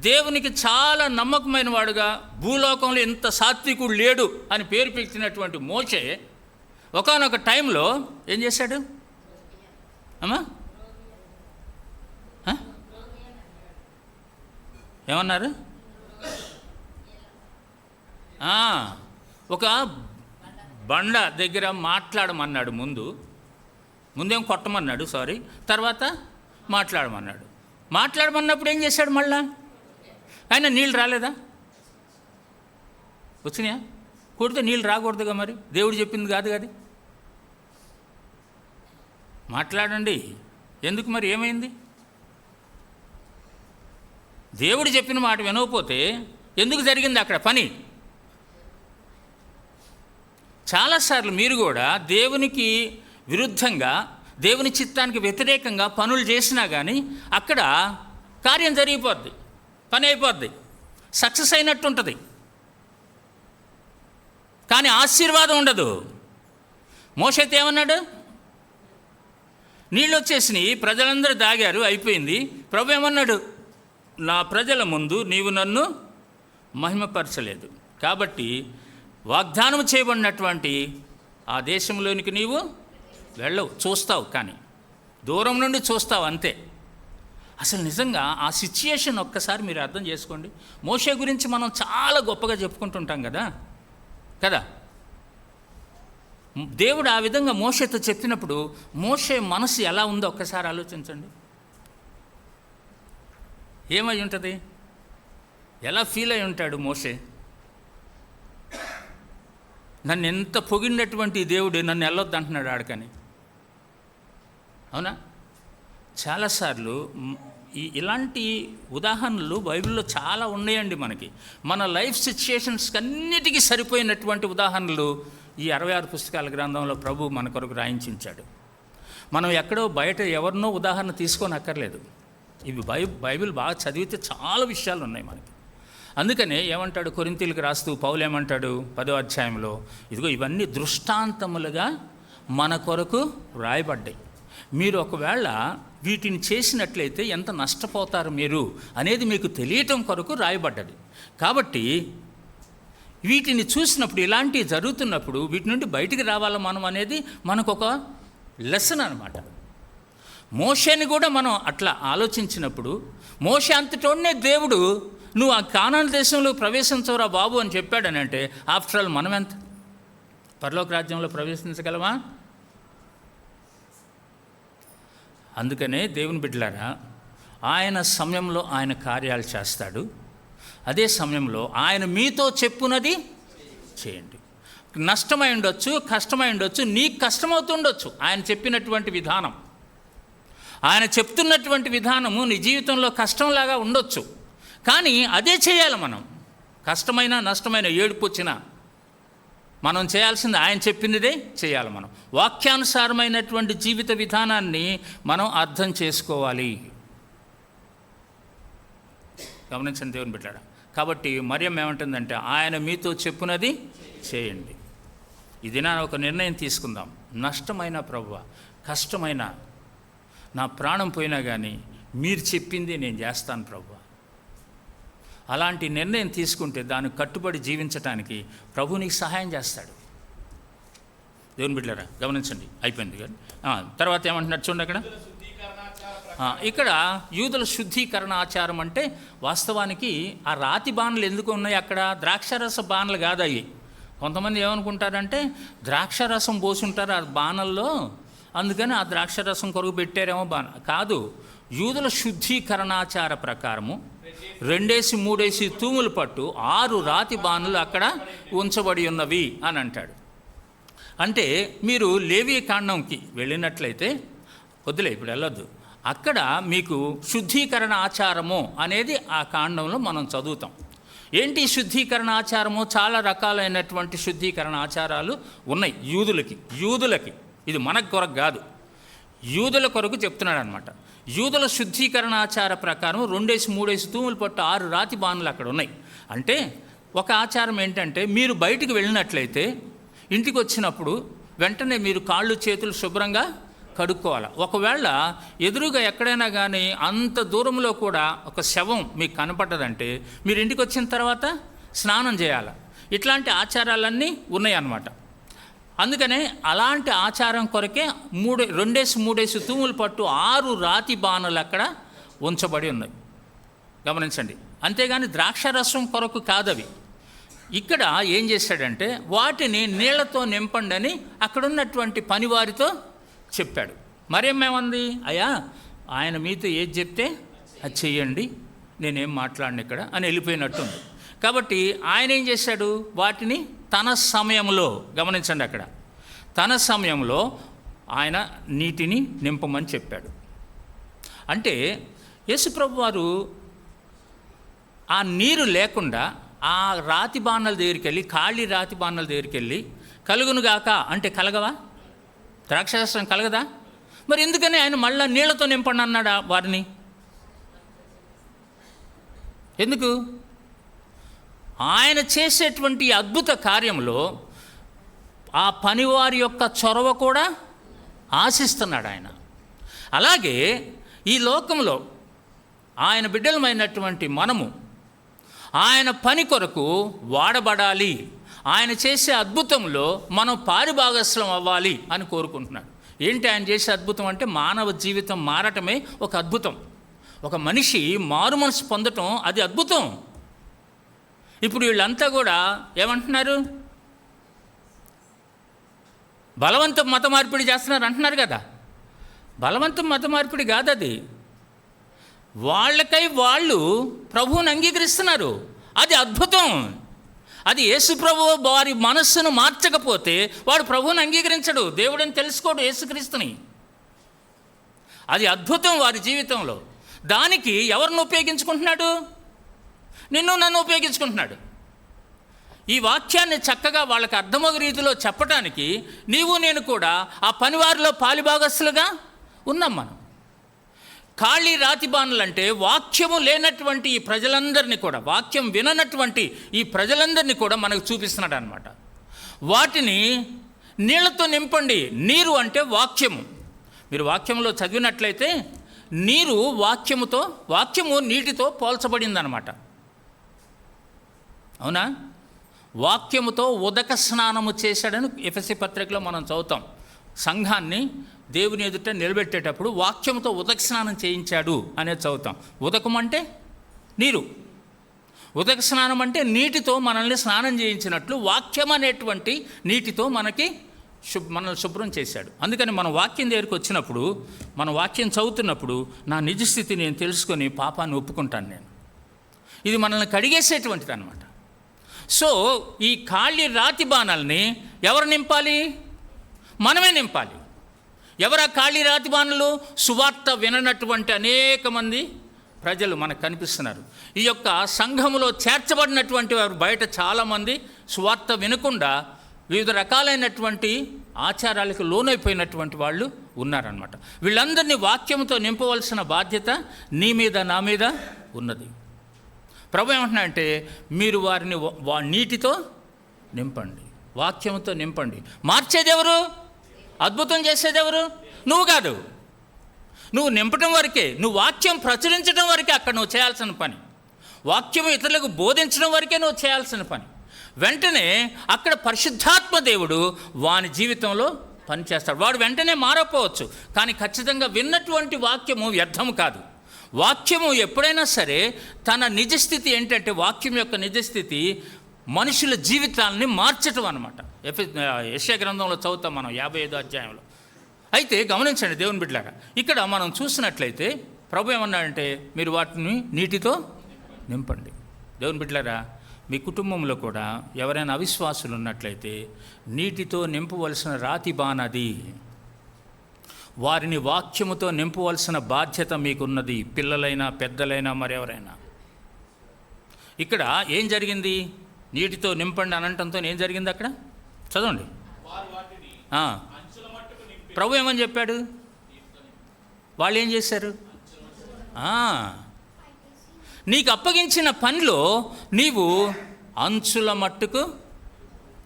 దేవునికి చాలా నమ్మకమైన వాడుగా, భూలోకంలో ఇంత సాత్వికుడు లేడు అని పేరు పెట్టినటువంటి మోషే ఒకానొక టైంలో ఏం చేశాడు అమ్మా? ఏమన్నారు? ఒక బండ దగ్గర మాట్లాడమన్నాడు. ముందేం కొట్టమన్నాడు, తర్వాత మాట్లాడమన్నాడు. మాట్లాడమన్నప్పుడు ఏం చేశాడు? మళ్ళా ఆయన నీళ్ళు రాలేదా? వచ్చినాయా? కొడితే నీళ్ళు రాకూడదుగా, మరి దేవుడు చెప్పింది కాదు కదా. మాట్లాడండి. ఎందుకు మరి? ఏమైంది? దేవుడు చెప్పిన మాట వినకపోతే ఎందుకు జరిగింది అక్కడ పని? చాలాసార్లు మీరు కూడా దేవునికి విరుద్ధంగా, దేవుని చిత్తానికి వ్యతిరేకంగా పనులు చేసినా కానీ అక్కడ కార్యం జరిగిపోద్ది, పని అయిపోద్ది, సక్సెస్ అయినట్టు ఉంటుంది, కానీ ఆశీర్వాదం ఉండదు. మోషేతో ఏమన్నాడు? నీళ్ళు వచ్చేసినాయి, ప్రజలందరూ దాగారు, అయిపోయింది. ప్రభు ఏమన్నాడు? నా ప్రజల ముందు నీవు నన్ను మహిమపరచలేదు, కాబట్టి వాగ్దానం చేయబడినటువంటి ఆ దేశంలోనికి నీవు వెళ్ళవు, చూస్తావు, కానీ దూరం నుండి చూస్తావు అంతే. అసలు నిజంగా ఆ సిచ్యుయేషన్ ఒక్కసారి మీరు అర్థం చేసుకోండి. మోషే గురించి మనం చాలా గొప్పగా చెప్పుకుంటుంటాం కదా. దేవుడు ఆ విధంగా మోషేతో చెప్పినప్పుడు మోషే మనసు ఎలా ఉందో ఒక్కసారి ఆలోచించండి. ఏమై ఉంటుంది? ఎలా ఫీల్ అయి ఉంటాడు మోషే? నన్ను ఎంత పొగిడినటువంటి దేవుడు నన్ను వెళ్ళొద్దు అంటున్నాడు ఆడకని. అవునా? చాలాసార్లు ఇలాంటి ఉదాహరణలు బైబిల్లో చాలా ఉన్నాయండి మనకి. మన లైఫ్ సిచ్యుయేషన్స్కి అన్నిటికీ సరిపోయినటువంటి ఉదాహరణలు ఈ 66 పుస్తకాల గ్రంథంలో ప్రభు మన కొరకు రాయించాడు. మనం ఎక్కడో బయట ఎవరినో ఉదాహరణ తీసుకొని అక్కర్లేదు. ఇవి బైబిల్ బాగా చదివితే చాలా విషయాలు ఉన్నాయి మనకి. అందుకనే ఏమంటాడు కొరింథీయులకు రాస్తూ పౌలు ఏమంటాడు 10వ అధ్యాయంలో, ఇదిగో ఇవన్నీ దృష్టాంతములుగా మన కొరకు రాయబడ్డాయి, మీరు ఒకవేళ వీటిని చేసినట్లయితే ఎంత నష్టపోతారు మీరు అనేది మీకు తెలియటం కొరకు రాయబడ్డది. కాబట్టి వీటిని చూసినప్పుడు, ఇలాంటివి జరుగుతున్నప్పుడు వీటి నుండి బయటికి రావాలా మనం అనేది మనకు ఒక లెసన్ అనమాట. మోషేని కూడా మనం అట్లా ఆలోచించినప్పుడు, మోషే అంతటోనే దేవుడు నువ్వు ఆ కానాను దేశంలో ప్రవేశించవురా బాబు అని చెప్పాడనంటే, ఆఫ్టర్ ఆల్ మనం ఎంత పరలోక రాజ్యంలో ప్రవేశించగలమా? అందుకనే దేవుని బిడ్డలారా, ఆయన సమయంలో ఆయన కార్యాలు చేస్తాడు. అదే సమయంలో ఆయన మీతో చెప్పున్నది చేయండి. నష్టమై ఉండొచ్చు, కష్టమై ఉండొచ్చు, నీకు కష్టమవుతుండొచ్చు ఆయన చెప్పినటువంటి విధానం, ఆయన చెప్తున్నటువంటి విధానము నీ జీవితంలో కష్టంలాగా ఉండొచ్చు, కానీ అదే చేయాలి మనం. కష్టమైన నష్టమైన ఏడుపు వచ్చినా మనం చేయాల్సింది ఆయన చెప్పినదే చేయాలి. మనం వాక్యానుసారమైనటువంటి జీవిత విధానాన్ని మనం అర్థం చేసుకోవాలి. గమనించండి దేవుని బిడ్డలారా. కాబట్టి మరియమ్మ ఏమంటుందంటే, ఆయన మీతో చెప్పునది చేయండి. ఇది నా ఒక నిర్ణయం తీసుకుందాం. నష్టమైన ప్రభువా, కష్టమైన నా ప్రాణం పోయినా కానీ మీరు చెప్పింది నేను చేస్తాను ప్రభువా. అలాంటి నిర్ణయం తీసుకుంటే దానికి కట్టుబడి జీవించటానికి ప్రభు నీకు సహాయం చేస్తాడు. దేవుని బిడ్డలారా గమనించండి. అయిపోయింది కానీ తర్వాత ఏమంటున్నారు చూడండి అక్కడ. ఇక్కడ యూదుల శుద్ధీకరణ ఆచారం అంటే వాస్తవానికి ఆ రాతి బాణలు ఎందుకు ఉన్నాయి అక్కడ? ద్రాక్షరస బాణలు కాదు అవి. కొంతమంది ఏమనుకుంటారంటే ద్రాక్షరసం పోసుంటారు ఆ బాణల్లో, అందుకని ఆ ద్రాక్షరసం కొరకు పెట్టారేమో బాణ. కాదు, యూదుల శుద్ధీకరణాచార ప్రకారము 2-3 తూములు పట్టు 6 రాతి బాణులు అక్కడ ఉంచబడి ఉన్నవి అని అంటాడు. అంటే మీరు లేవీ కాండంకి వెళ్ళినట్లయితే, వద్దులే ఇప్పుడు వెళ్ళొద్దు, అక్కడ మీకు శుద్ధీకరణ ఆచారము అనేది ఆ కాండంలో మనం చదువుతాం. ఏంటి శుద్ధీకరణ ఆచారము? చాలా రకాలైనటువంటి శుద్ధీకరణ ఆచారాలు ఉన్నాయి యూదులకి. ఇది మనకు కొరకు కాదు, యూదుల కొరకు చెప్తున్నాడు అనమాట. యూదుల శుద్ధీకరణ ఆచార ప్రకారం 2-3 తూములు పట్టు 6 రాతి బాణులు అక్కడ ఉన్నాయి. అంటే ఒక ఆచారం ఏంటంటే, మీరు బయటికి వెళ్ళినట్లయితే ఇంటికి వచ్చినప్పుడు వెంటనే మీరు కాళ్ళు చేతులు శుభ్రంగా కడుక్కోవాలి. ఒకవేళ ఎదురుగా ఎక్కడైనా కానీ అంత దూరంలో కూడా ఒక శవం మీకు కనపడ్డదంటే మీరు ఇంటికి వచ్చిన తర్వాత స్నానం చేయాలి. ఇట్లాంటి ఆచారాలన్నీ ఉన్నాయన్నమాట. అందుకనే అలాంటి ఆచారం కొరకే 2-3 తూములు పట్టు 6 రాతి బాణలు అక్కడ ఉంచబడి ఉన్నాయి. గమనించండి. అంతేగాని ద్రాక్షరసం కొరకు కాదవి. ఇక్కడ ఏం చేశాడంటే వాటిని నీళ్లతో నింపండి అని అక్కడున్నటువంటి పనివారితో చెప్పాడు. మరేమేమంది? అయ్యా ఆయన మీతో ఏది చెప్తే అది చెయ్యండి, నేనేం మాట్లాడిన ఇక్కడ అని వెళ్ళిపోయినట్టుంది. కాబట్టి ఆయన ఏం చేశాడు? వాటిని తన సమయంలో, గమనించండి అక్కడ, తన సమయంలో ఆయన నీటిని నింపమని చెప్పాడు. అంటే యేసుప్రభు వారు ఆ నీరు లేకుండా ఆ రాతి బాణాల దగ్గరికి వెళ్ళి, ఖాళీ రాతి బాణాల దగ్గరికి వెళ్ళి కలుగునుగాక అంటే కలగవా? ద్రాక్షారసం కలగదా? మరి ఎందుకని ఆయన మళ్ళా నీళ్లతో నింపండి అన్నాడా వారిని? ఎందుకు? ఆయన చేసేటువంటి అద్భుత కార్యంలో ఆ పనివారి యొక్క చొరవ కూడా ఆశిస్తున్నాడు ఆయన. అలాగే ఈ లోకంలో ఆయన బిడ్డలమైనటువంటి మనము ఆయన పని కొరకు వాడబడాలి, ఆయన చేసే అద్భుతంలో మనం పారిభాగస్వం అవ్వాలి అని కోరుకుంటున్నాడు. ఏంటి ఆయన చేసే అద్భుతం అంటే మానవ జీవితం మారటమే ఒక అద్భుతం. ఒక మనిషి మారు మనసు పొందటం అది అద్భుతం. ఇప్పుడు వీళ్ళంతా కూడా ఏమంటున్నారు? బలవంతం మత మార్పిడి చేస్తున్నారు అంటున్నారు కదా. బలవంతం మత మార్పిడి కాదు అది. వాళ్ళకై వాళ్ళు ప్రభువుని అంగీకరిస్తున్నారు. అది అద్భుతం. అది యేసు ప్రభువు వారి మనస్సును మార్చకపోతే వాడు ప్రభువుని అంగీకరించడు, దేవుడిని తెలుసుకోడు, యేసుక్రీస్తుని. అది అద్భుతం వారి జీవితంలో. దానికి ఎవరిని ఉపయోగించుకుంటున్నాడు? నిన్ను నన్ను ఉపయోగించుకుంటున్నాడు. ఈ వాక్యాన్ని చక్కగా వాళ్ళకి అర్థమయ్యే రీతిలో చెప్పడానికి నీవు నేను కూడా ఆ పనివారిలో పాలిభాగస్తులుగా ఉన్నాం. మనం ఖాళీ రాతి బాణలు అంటే వాక్యము లేనటువంటి ఈ ప్రజలందరినీ కూడా, వాక్యం విననటువంటి ఈ ప్రజలందరినీ కూడా మనకు చూపిస్తున్నాడు అనమాట. వాటిని నీళ్లతో నింపండి. నీరు అంటే వాక్యము. మీరు వాక్యంలో చదివినట్లయితే నీరు వాక్యము నీటితో పోల్చబడిందనమాట. అవునా? వాక్యముతో ఉదక స్నానము చేశాడని ఎఫెసీ పత్రికలో మనం చదువుతాం. సంఘాన్ని దేవుని ఎదుట నిలబెట్టేటప్పుడు వాక్యంతో ఉదక స్నానం చేయించాడు అనేది చదువుతాం. ఉదకం అంటే నీరు, ఉదక స్నానం అంటే నీటితో మనల్ని స్నానం చేయించినట్లు వాక్యం అనేటువంటి నీటితో మనల్ని శుభ్రం చేశాడు. అందుకని మన వాక్యం దగ్గరికి వచ్చినప్పుడు, మన వాక్యం చదువుతున్నప్పుడు నా నిజస్థితి నేను తెలుసుకొని పాపాన్ని ఒప్పుకుంటాను నేను. ఇది మనల్ని కడిగేసేటువంటిది అనమాట. సో ఈ ఖాళీ రాతి బాణాలని ఎవరు నింపాలి? మనమే నింపాలి. ఎవరా ఖాళీ రాతి బాణలు? సువార్త విననటువంటి అనేక మంది ప్రజలు మనకు కనిపిస్తున్నారు. ఈ యొక్క సంఘములో చేర్చబడినటువంటి వారు బయట చాలామంది సువార్త వినకుండా వివిధ రకాలైనటువంటి ఆచారాలకు లోనైపోయినటువంటి వాళ్ళు ఉన్నారన్నమాట. వీళ్ళందరినీ వాక్యంతో నింపవలసిన బాధ్యత నీ మీద నా మీద ఉన్నది. ప్రభు ఏమంటున్నా అంటే మీరు వారిని నీటితో నింపండి, వాక్యంతో నింపండి. మార్చేదెవరు? అద్భుతం చేసేదెవరు? నువ్వు కాదు. నువ్వు నింపటం వరకే, నువ్వు వాక్యం ప్రచురించడం వరకే అక్కడ నువ్వు చేయాల్సిన పని. వాక్యం ఇతరులకు బోధించడం వరకే నువ్వు చేయాల్సిన పని. వెంటనే అక్కడ పరిశుద్ధాత్మ దేవుడు వాని జీవితంలో పనిచేస్తాడు. వాడు వెంటనే మారకపోవచ్చు, కానీ ఖచ్చితంగా విన్నటువంటి వాక్యము వ్యర్థము కాదు. వాక్యము ఎప్పుడైనా సరే తన నిజస్థితి ఏంటంటే, వాక్యం యొక్క నిజస్థితి మనుషుల జీవితాలని మార్చటం అన్నమాట. యెషయా గ్రంథంలో చదువుతాం మనం 55వ అధ్యాయంలో. అయితే గమనించండి దేవుని బిడ్డలారా, ఇక్కడ మనం చూసినట్లయితే ప్రభు ఏమన్నాడంటే మీరు వాటిని నీటితో నింపండి. దేవుని బిడ్డలారా, మీ కుటుంబంలో కూడా ఎవరైనా అవిశ్వాసులు ఉన్నట్లయితే నీటితో నింపవలసిన రాతి బాణది. వారిని వాక్యముతో నింపవలసిన బాధ్యత మీకున్నది, పిల్లలైనా పెద్దలైనా మరెవరైనా. ఇక్కడ ఏం జరిగింది? నీటితో నింపండి అనంటంతో ఏం జరిగింది అక్కడ? చదవండి. ప్రభు ఏమని చెప్పాడు? వాళ్ళు ఏం చేశారు? నీకు అప్పగించిన పనిలో నీవు అంచుల మట్టుకు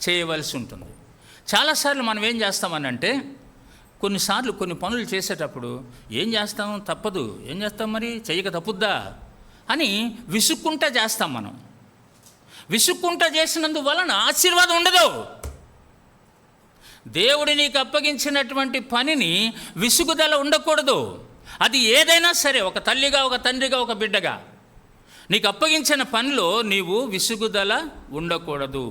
చేయవలసి ఉంటుంది. చాలాసార్లు మనం ఏం చేస్తామనంటే, కొన్నిసార్లు కొన్ని పనులు చేసేటప్పుడు ఏం చేస్తాం? తప్పదు, ఏం చేస్తాం మరి, చేయక తప్పుద్దా అని విసుక్కుంటా చేస్తాం. మనం విసుక్కుంటా చేసినందువలన ఆశీర్వాదం ఉండదు. దేవుడు నీకు అప్పగించినటువంటి పనిని విసుగుదల ఉండకూడదు. అది ఏదైనా సరే, ఒక తల్లిగా, ఒక తండ్రిగా, ఒక బిడ్డగా నీకు అప్పగించిన పనిలో నీవు విసుగుదల ఉండకూడదు.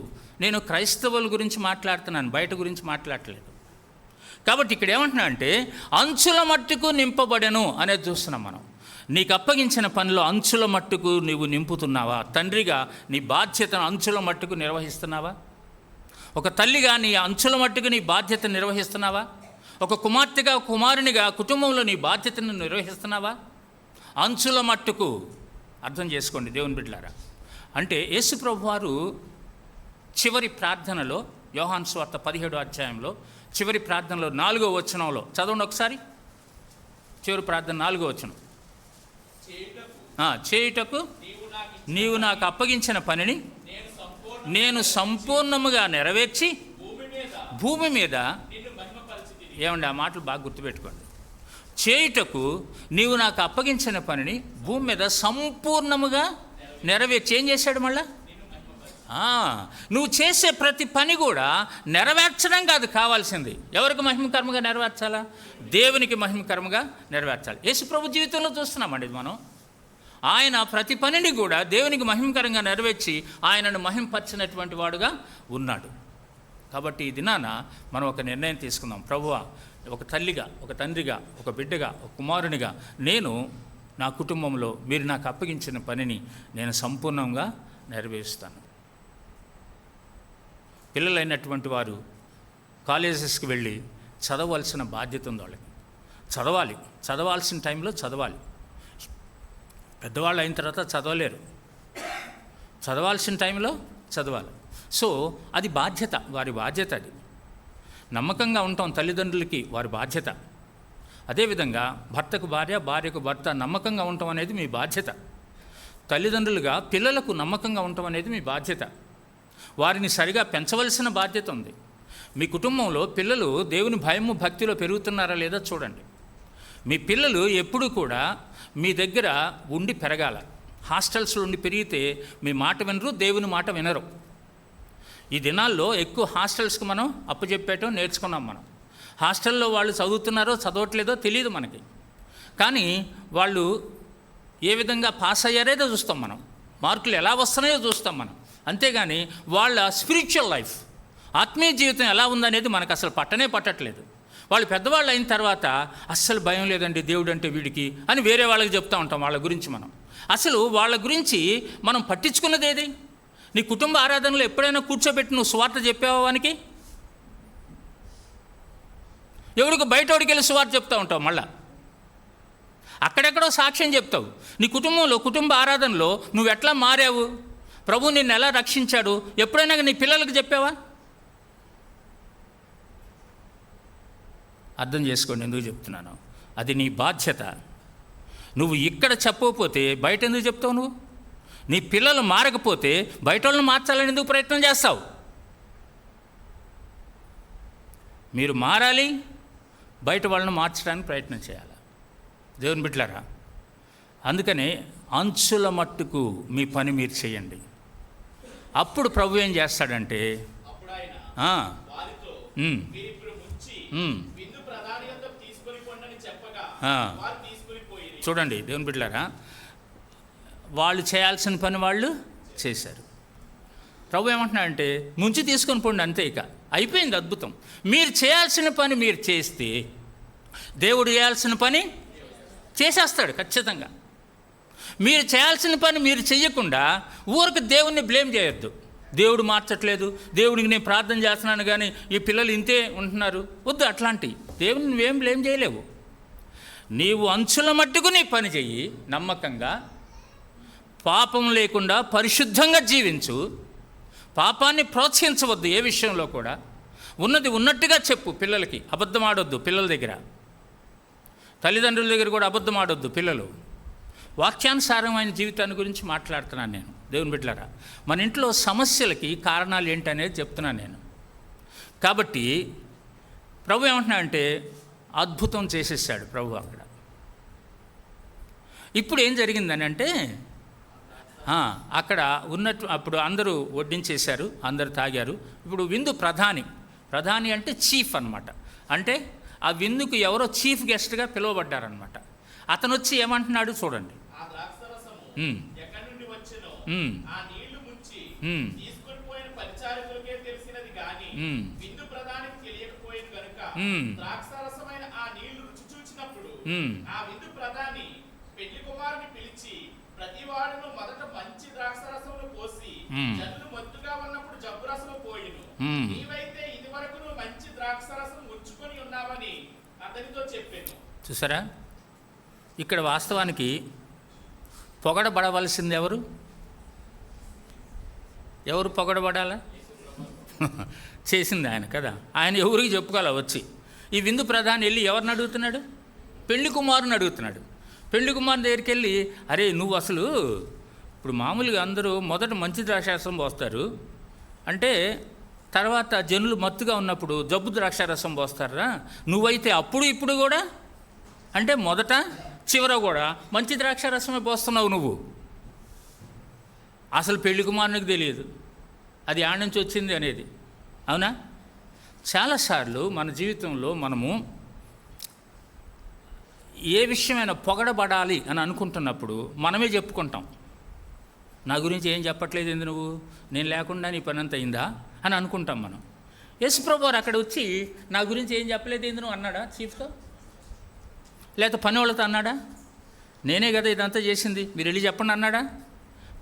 నేను క్రైస్తవుల గురించి మాట్లాడుతున్నాను, బయట గురించి మాట్లాడలేదు. కాబట్టి ఇక్కడ ఏమంటున్నా అంటే అంచుల మట్టుకు నింపబడెను అనేది చూస్తున్నాం మనం. నీకు అప్పగించిన పనిలో అంచుల మట్టుకు నీవు నింపుతున్నావా? తండ్రిగా నీ బాధ్యతను అంచుల మట్టుకు నిర్వహిస్తున్నావా? ఒక తల్లిగా నీ అంచుల మట్టుకు నీ బాధ్యతను నిర్వహిస్తున్నావా? ఒక కుమార్తెగా, కుమారునిగా కుటుంబంలో నీ బాధ్యతను నిర్వహిస్తున్నావా? అంచుల మట్టుకు. అర్థం చేసుకోండి దేవుని బిడ్డలారా, అంటే యేసుప్రభు వారు చివరి ప్రార్థనలో, యోహాను సువార్త 17వ అధ్యాయంలో చివరి ప్రార్థనలో 4వ వచనంలో చదవండి ఒకసారి. చివరి ప్రార్థన 4వ వచనం. చేయుటకు నీవు నాకు అప్పగించిన పనిని నేను సంపూర్ణముగా నెరవేర్చి భూమి మీద, ఏమండి ఆ మాటలు బాగా గుర్తుపెట్టుకోండి. చేయుటకు నీవు నాకు అప్పగించిన పనిని భూమి మీద సంపూర్ణముగా నెరవేర్చి, ఏం చేశాడు మళ్ళా? నువ్వు చేసే ప్రతి పని కూడా నెరవేర్చడం కాదు కావాల్సింది. ఎవరికి మహిమకరముగా నెరవేర్చాలా? దేవునికి మహిమకరముగా నెరవేర్చాలి. యేసుప్రభు జీవితంలో చూస్తున్నామండి మనం. ఆయన ప్రతి పనిని కూడా దేవునికి మహిమకరంగా నెరవేర్చి ఆయనను మహిమపరిచినటువంటి వాడుగా ఉన్నాడు. కాబట్టి ఈ దినాన మనం ఒక నిర్ణయం తీసుకుందాం. ప్రభువా, ఒక తల్లిగా, ఒక తండ్రిగా, ఒక బిడ్డగా, ఒక కుమారునిగా నేను నా కుటుంబంలో మీరు నాకు అప్పగించిన పనిని నేను సంపూర్ణంగా నెరవేరుస్తాను. పిల్లలైనటువంటి వారు కాలేజెస్కి వెళ్ళి చదవలసిన బాధ్యత ఉంది వాళ్ళకి. చదవాల్సిన టైంలో చదవాలి. పెద్దవాళ్ళు అయిన తర్వాత చదవలేరు. చదవాల్సిన టైంలో చదవాలి. సో అది బాధ్యత, వారి బాధ్యత. అది నమ్మకంగా ఉంటాం తల్లిదండ్రులకి వారి బాధ్యత. అదేవిధంగా భర్తకు భార్య, భార్యకు భర్త నమ్మకంగా ఉండటం అనేది మీ బాధ్యత. తల్లిదండ్రులుగా పిల్లలకు నమ్మకంగా ఉండటం అనేది మీ బాధ్యత. వారిని సరిగా పెంచవలసిన బాధ్యత ఉంది. మీ కుటుంబంలో పిల్లలు దేవుని భయము భక్తిలో పెరుగుతున్నారా లేదా చూడండి. మీ పిల్లలు ఎప్పుడూ కూడా మీ దగ్గర ఉండి పెరగాల. హాస్టల్స్లో ఉండి పెరిగితే మీ మాట వినరు, దేవుని మాట వినరు. ఈ దినాల్లో ఎక్కువ హాస్టల్స్కి మనం అప్పచెప్పేయటం నేర్చుకున్నాం. మనం హాస్టల్లో వాళ్ళు చదువుతున్నారో చదవట్లేదో తెలియదు మనకి, కానీ వాళ్ళు ఏ విధంగా పాస్ అయ్యారేదో చూస్తాం మనం, మార్కులు ఎలా వస్తున్నాయో చూస్తాం మనం. అంతేగాని వాళ్ళ స్పిరిచువల్ లైఫ్, ఆత్మీయ జీవితం ఎలా ఉందనేది మనకు అసలు పట్టట్లేదు. వాళ్ళు పెద్దవాళ్ళు అయిన తర్వాత అస్సలు భయం లేదండి దేవుడు అంటే వీడికి అని వేరే వాళ్ళకి చెప్తూ ఉంటాం వాళ్ళ గురించి. మనం అసలు వాళ్ళ గురించి మనం పట్టించుకున్నది ఏది? నీ కుటుంబ ఆరాధనలో ఎప్పుడైనా కూర్చోబెట్టి నువ్వు సువార్త చెప్పావా వానికి? ఎవడికి బయటోడికి వెళ్ళి సువార్త చెప్తూ ఉంటావు, మళ్ళా అక్కడెక్కడో సాక్ష్యం చెప్తావు. నీ కుటుంబంలో కుటుంబ ఆరాధనలో నువ్వు ఎట్లా మారావు, ప్రభు నిన్ను ఎలా రక్షించాడు, ఎప్పుడైనా నీ పిల్లలకు చెప్పావా? అర్థం చేసుకోండి ఎందుకు చెప్తున్నాను. అది నీ బాధ్యత. నువ్వు ఇక్కడ చెప్పకపోతే బయట ఎందుకు చెప్తావు? నువ్వు నీ పిల్లలు మారకపోతే బయట వాళ్ళని మార్చాలని ఎందుకు ప్రయత్నం చేస్తావు? మీరు మారాలి, బయట వాళ్ళని మార్చడానికి ప్రయత్నం చేయాలి. దేవుని బిడ్డలారా, అందుకనే అంచుల మట్టుకు మీ పని మీరు చేయండి. అప్పుడు ప్రభు ఏం చేస్తాడంటే చూడండి దేవుని బిడ్డలారా, వాళ్ళు చేయాల్సిన పని వాళ్ళు చేశారు. ప్రభు ఏమంటున్నాడంటే ముంచి తీసుకొని పోండి, అంతే, ఇక అయిపోయింది, అద్భుతం. మీరు చేయాల్సిన పని మీరు చేస్తే దేవుడు చేయాల్సిన పని చేసేస్తాడు ఖచ్చితంగా. మీరు చేయాల్సిన పని మీరు చెయ్యకుండా ఊరికి దేవుణ్ణి బ్లేమ్ చేయొద్దు. దేవుడు మార్చట్లేదు, దేవుడికి నేను ప్రార్థన చేస్తున్నాను కానీ ఈ పిల్లలు ఇంతే ఉంటున్నారు, వద్దు. అట్లాంటి దేవుని నువ్వేం బ్లేమ్ చేయలేవు. నీవు అంచుల మట్టుకు నీ పని చెయ్యి, నమ్మకంగా, పాపం లేకుండా పరిశుద్ధంగా జీవించు. పాపాన్ని ప్రోత్సహించవద్దు ఏ విషయంలో కూడా. ఉన్నది ఉన్నట్టుగా చెప్పు పిల్లలకి. అబద్ధం ఆడొద్దు పిల్లల దగ్గర, తల్లిదండ్రుల దగ్గర కూడా అబద్ధం ఆడొద్దు పిల్లలు. వాక్యానుసారమైన జీవితాన్ని గురించి మాట్లాడుతున్నాను నేను. దేవుని బిడ్డలారా, మన ఇంట్లో సమస్యలకి కారణాలు ఏంటనేది చెప్తున్నాను నేను. కాబట్టి ప్రభు ఏమంటున్నాడంటే అద్భుతం చేసేసాడు ప్రభు అక్కడ. ఇప్పుడు ఏం జరిగిందని అంటే అక్కడ ఉన్నట్టు అప్పుడు అందరూ వడ్డించేశారు, అందరూ తాగారు. ఇప్పుడు విందు ప్రధాని అంటే చీఫ్ అన్నమాట. అంటే ఆ విందుకు ఎవరో చీఫ్ గెస్ట్గా పిలువబడ్డారనమాట. అతను వచ్చి ఏమంటున్నాడు చూడండి. చూసారా, ఇక్కడ వాస్తవానికి పొగడబడవలసింది ఎవరు? ఎవరు పొగడబడాలా? చేసింది ఆయన కదా. ఆయన ఎవరికి చెప్పుకోవాలా వచ్చి? ఈ విందు ప్రధాని వెళ్ళి ఎవరిని అడుగుతున్నాడు? పెళ్లి కుమారుని అడుగుతున్నాడు. పెళ్లి కుమారుని దగ్గరికి వెళ్ళి, అరే నువ్వు అసలు ఇప్పుడు మామూలుగా అందరూ మొదట మంచి ద్రాక్షారసం పోస్తారు, అంటే తర్వాత జనులు మత్తుగా ఉన్నప్పుడు జబ్బు ద్రాక్షారసం పోస్తారా, నువ్వైతే అప్పుడు ఇప్పుడు కూడా, అంటే మొదట చివర కూడా మంచి ద్రాక్షారసమే పోస్తున్నావు నువ్వు. అసలు పెళ్లి కుమారునికి తెలియదు అది ఆడ నుంచి వచ్చింది అనేది. అవునా? చాలాసార్లు మన జీవితంలో మనము ఏ విషయమైనా పొగడబడాలి అని అనుకుంటున్నప్పుడు మనమే చెప్పుకుంటాం, నా గురించి ఏం చెప్పట్లేదు ఏంది నువ్వు, నేను లేకుండా నీ పని అంత అయిందా అని అనుకుంటాం మనం. యేసుప్రభు వారు అక్కడ వచ్చి నా గురించి ఏం చెప్పలేదు ఏంది నువ్వు అన్నాడా చీఫ్తో? లేకపోతే పని వాళ్ళతో అన్నాడా? నేనే కదా ఇదంతా చేసింది, మీరు వెళ్ళి చెప్పండి అన్నాడా?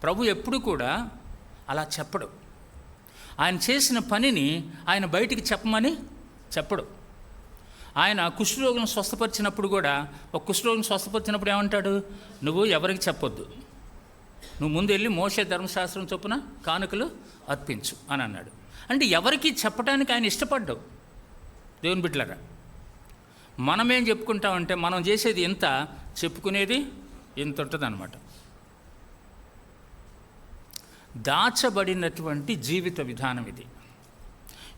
ప్రభు ఎప్పుడు కూడా అలా చెప్పడు. ఆయన చేసిన పనిని ఆయన బయటికి చెప్పమని చెప్పడు. ఆయన కుష్ఠరోగులను స్వస్థపరిచినప్పుడు కూడా, ఒక కుష్ఠరోగిని స్వస్థపరిచినప్పుడు ఏమంటాడు? నువ్వు ఎవరికి చెప్పొద్దు, నువ్వు ముందు వెళ్ళి మోషే ధర్మశాస్త్రం చొప్పున కానుకలు అర్పించు అని అన్నాడు. అంటే ఎవరికి చెప్పడానికి ఆయన ఇష్టపడ్డావు. దేవుని బిడ్డలారా, మనమేం చెప్పుకుంటామంటే మనం చేసేది ఎంత, చెప్పుకునేది ఎంత ఉంటుంది అన్నమాట. దాచబడినటువంటి జీవిత విధానం ఇది.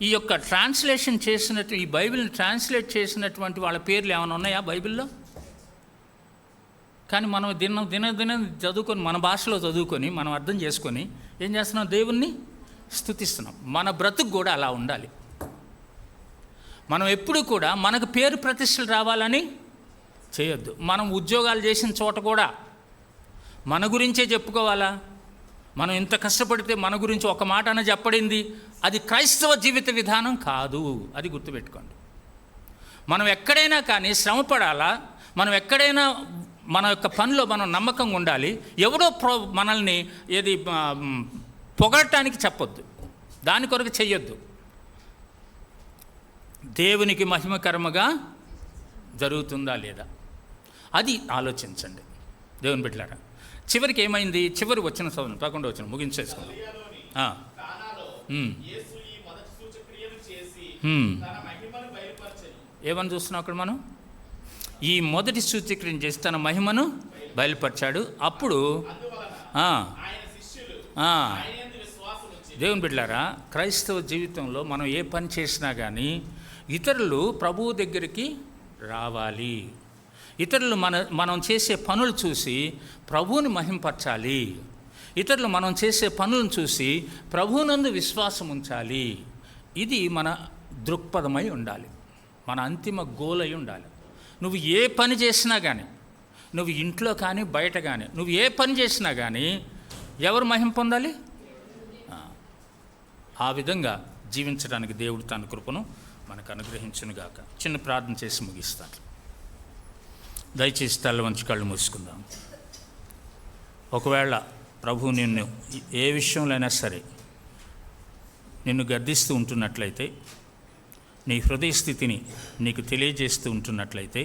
ఈ యొక్క ట్రాన్స్లేషన్ చేసినట్టు, ఈ బైబిల్ని ట్రాన్స్లేట్ చేసినటువంటి వాళ్ళ పేర్లు ఏమైనా ఉన్నాయా బైబిల్లో? కానీ మనం దినం చదువుకొని, మన భాషలో చదువుకొని, మనం అర్థం చేసుకొని ఏం చేస్తున్నాం? దేవుణ్ణి స్తుతిస్తున్నాం. మన బ్రతుకు కూడా అలా ఉండాలి. మనం ఎప్పుడు కూడా మనకు పేరు ప్రతిష్టలు రావాలని చేయొద్దు. మనం ఉద్యోగాలు చేసిన చోట కూడా మన గురించే చెప్పుకోవాలా? మనం ఇంత కష్టపడితే మన గురించి ఒక మాట అన్న చెప్పడింది, అది క్రైస్తవ జీవిత విధానం కాదు. అది గుర్తుపెట్టుకోండి. మనం ఎక్కడైనా కానీ శ్రమపడాలా, మనం ఎక్కడైనా మన యొక్క పనిలో మనం నమ్మకంగా ఉండాలి. ఎవడో మనల్ని ఏది పొగడటానికి చెప్పొద్దు, దాని కొరకు చెయ్యొద్దు. దేవునికి మహిమకరముగా జరుగుతుందా లేదా అది ఆలోచించండి. దేవుని బిడ్డలారా, చివరికి ఏమైంది? చివరి వచ్చిన చదువు 11 వచ్చిన ముగించేసుకుందాం. ఏమని చూస్తున్నాం అక్కడ మనం? ఈ మొదటి సూచక్రియ చేసి తన మహిమను బయలుపరిచాడు. అప్పుడు దేవుని బిడ్డలారా, క్రైస్తవ జీవితంలో మనం ఏ పని చేసినా కానీ ఇతరులు ప్రభువు దగ్గరికి రావాలి. ఇతరులు మనం చేసే పనులు చూసి ప్రభువుని మహింపరచాలి. ఇతరులు మనం చేసే పనులను చూసి ప్రభువునందు విశ్వాసం ఉంచాలి. ఇది మన దృక్పథమై ఉండాలి, మన అంతిమ గోల్ అయి ఉండాలి. నువ్వు ఏ పని చేసినా కానీ, నువ్వు ఇంట్లో కానీ బయట కానీ, నువ్వు ఏ పని చేసినా కానీ ఎవరు మహిమ పొందాలి? ఆ విధంగా జీవించడానికి దేవుడు తన కృపను మనకు అనుగ్రహించునుగాక. చిన్న ప్రార్థన చేసి ముగిస్తాను. దయచేసి తల వంచి కళ్ళు మూసుకుందాం. ఒకవేళ ప్రభువు నిన్ను ఏ విషయంలో అయినా సరే నిన్ను గద్దిస్తూ ఉంటున్నట్లయితే, నీ హృదయ స్థితిని నీకు తెలియజేస్తూ ఉంటున్నట్లయితే,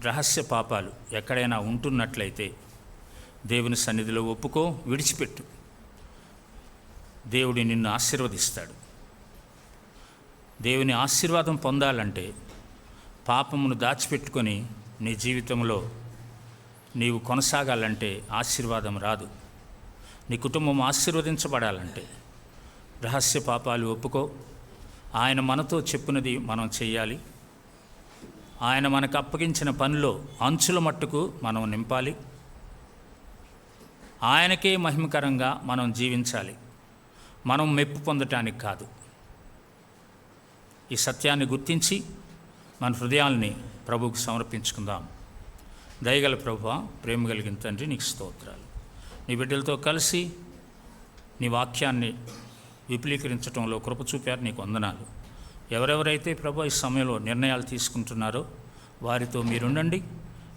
రహస్య పాపాలు ఎక్కడైనా ఉంటున్నట్లయితే దేవుని సన్నిధిలో ఒప్పుకో, విడిచిపెట్టు. దేవుడు నిన్ను ఆశీర్వదిస్తాడు. దేవుని ఆశీర్వాదం పొందాలంటే పాపమును దాచిపెట్టుకొని నీ జీవితంలో నీవు కొనసాగాలంటే ఆశీర్వాదం రాదు. నీ కుటుంబం ఆశీర్వదించబడాలంటే రహస్య పాపాలు ఒప్పుకో. ఆయన మనతో చెప్పినది మనం చేయాలి. ఆయన మనకు అప్పగించిన పనిలో అంచుల మట్టుకు మనం నింపాలి. ఆయనకే మహిమకరంగా మనం జీవించాలి, మనం మెప్పు పొందటానికి కాదు. ఈ సత్యాన్ని గుర్తించి మన హృదయాల్ని ప్రభువుకు సమర్పించుకుందాం. దయగల ప్రభువా, ప్రేమ కలిగిన తండ్రి, నీకు స్తోత్రాలు. నీ బిడ్డలతో కలిసి నీ వాక్యాన్ని విపులీకరించడంలో కృప చూపారు, నీకు వందనాలు. ఎవరెవరైతే ప్రభు ఈ సమయంలో నిర్ణయాలు తీసుకుంటున్నారో వారితో మీరుండండి.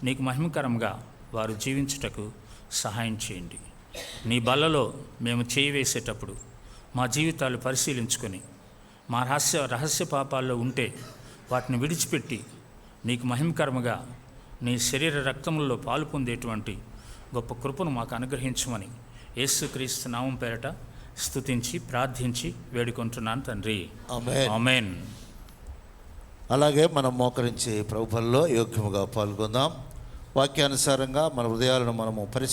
నీకు మహిమకరంగా వారు జీవించుటకు సహాయం చేయండి. నీ బల్లలో మేము చేయి వేసేటప్పుడు మా జీవితాలు పరిశీలించుకొని మా రహస్య పాపాల్లో ఉంటే వాటిని విడిచిపెట్టి నీకు మహిమకరముగా నీ శరీర రక్తములలో పాలు పొందేటువంటి గొప్ప కృపను మాకు అనుగ్రహించమని యేసుక్రీస్తు నామం పేరట స్తుతించి ప్రార్థించి వేడుకుంటున్నాను తండ్రి. ఆమేన్. ఆమేన్. అలాగే మనం మోకరించి ప్రభువులో యోగ్యముగా పాల్గొందాం. వాక్యానుసారంగా మన హృదయాలను మనము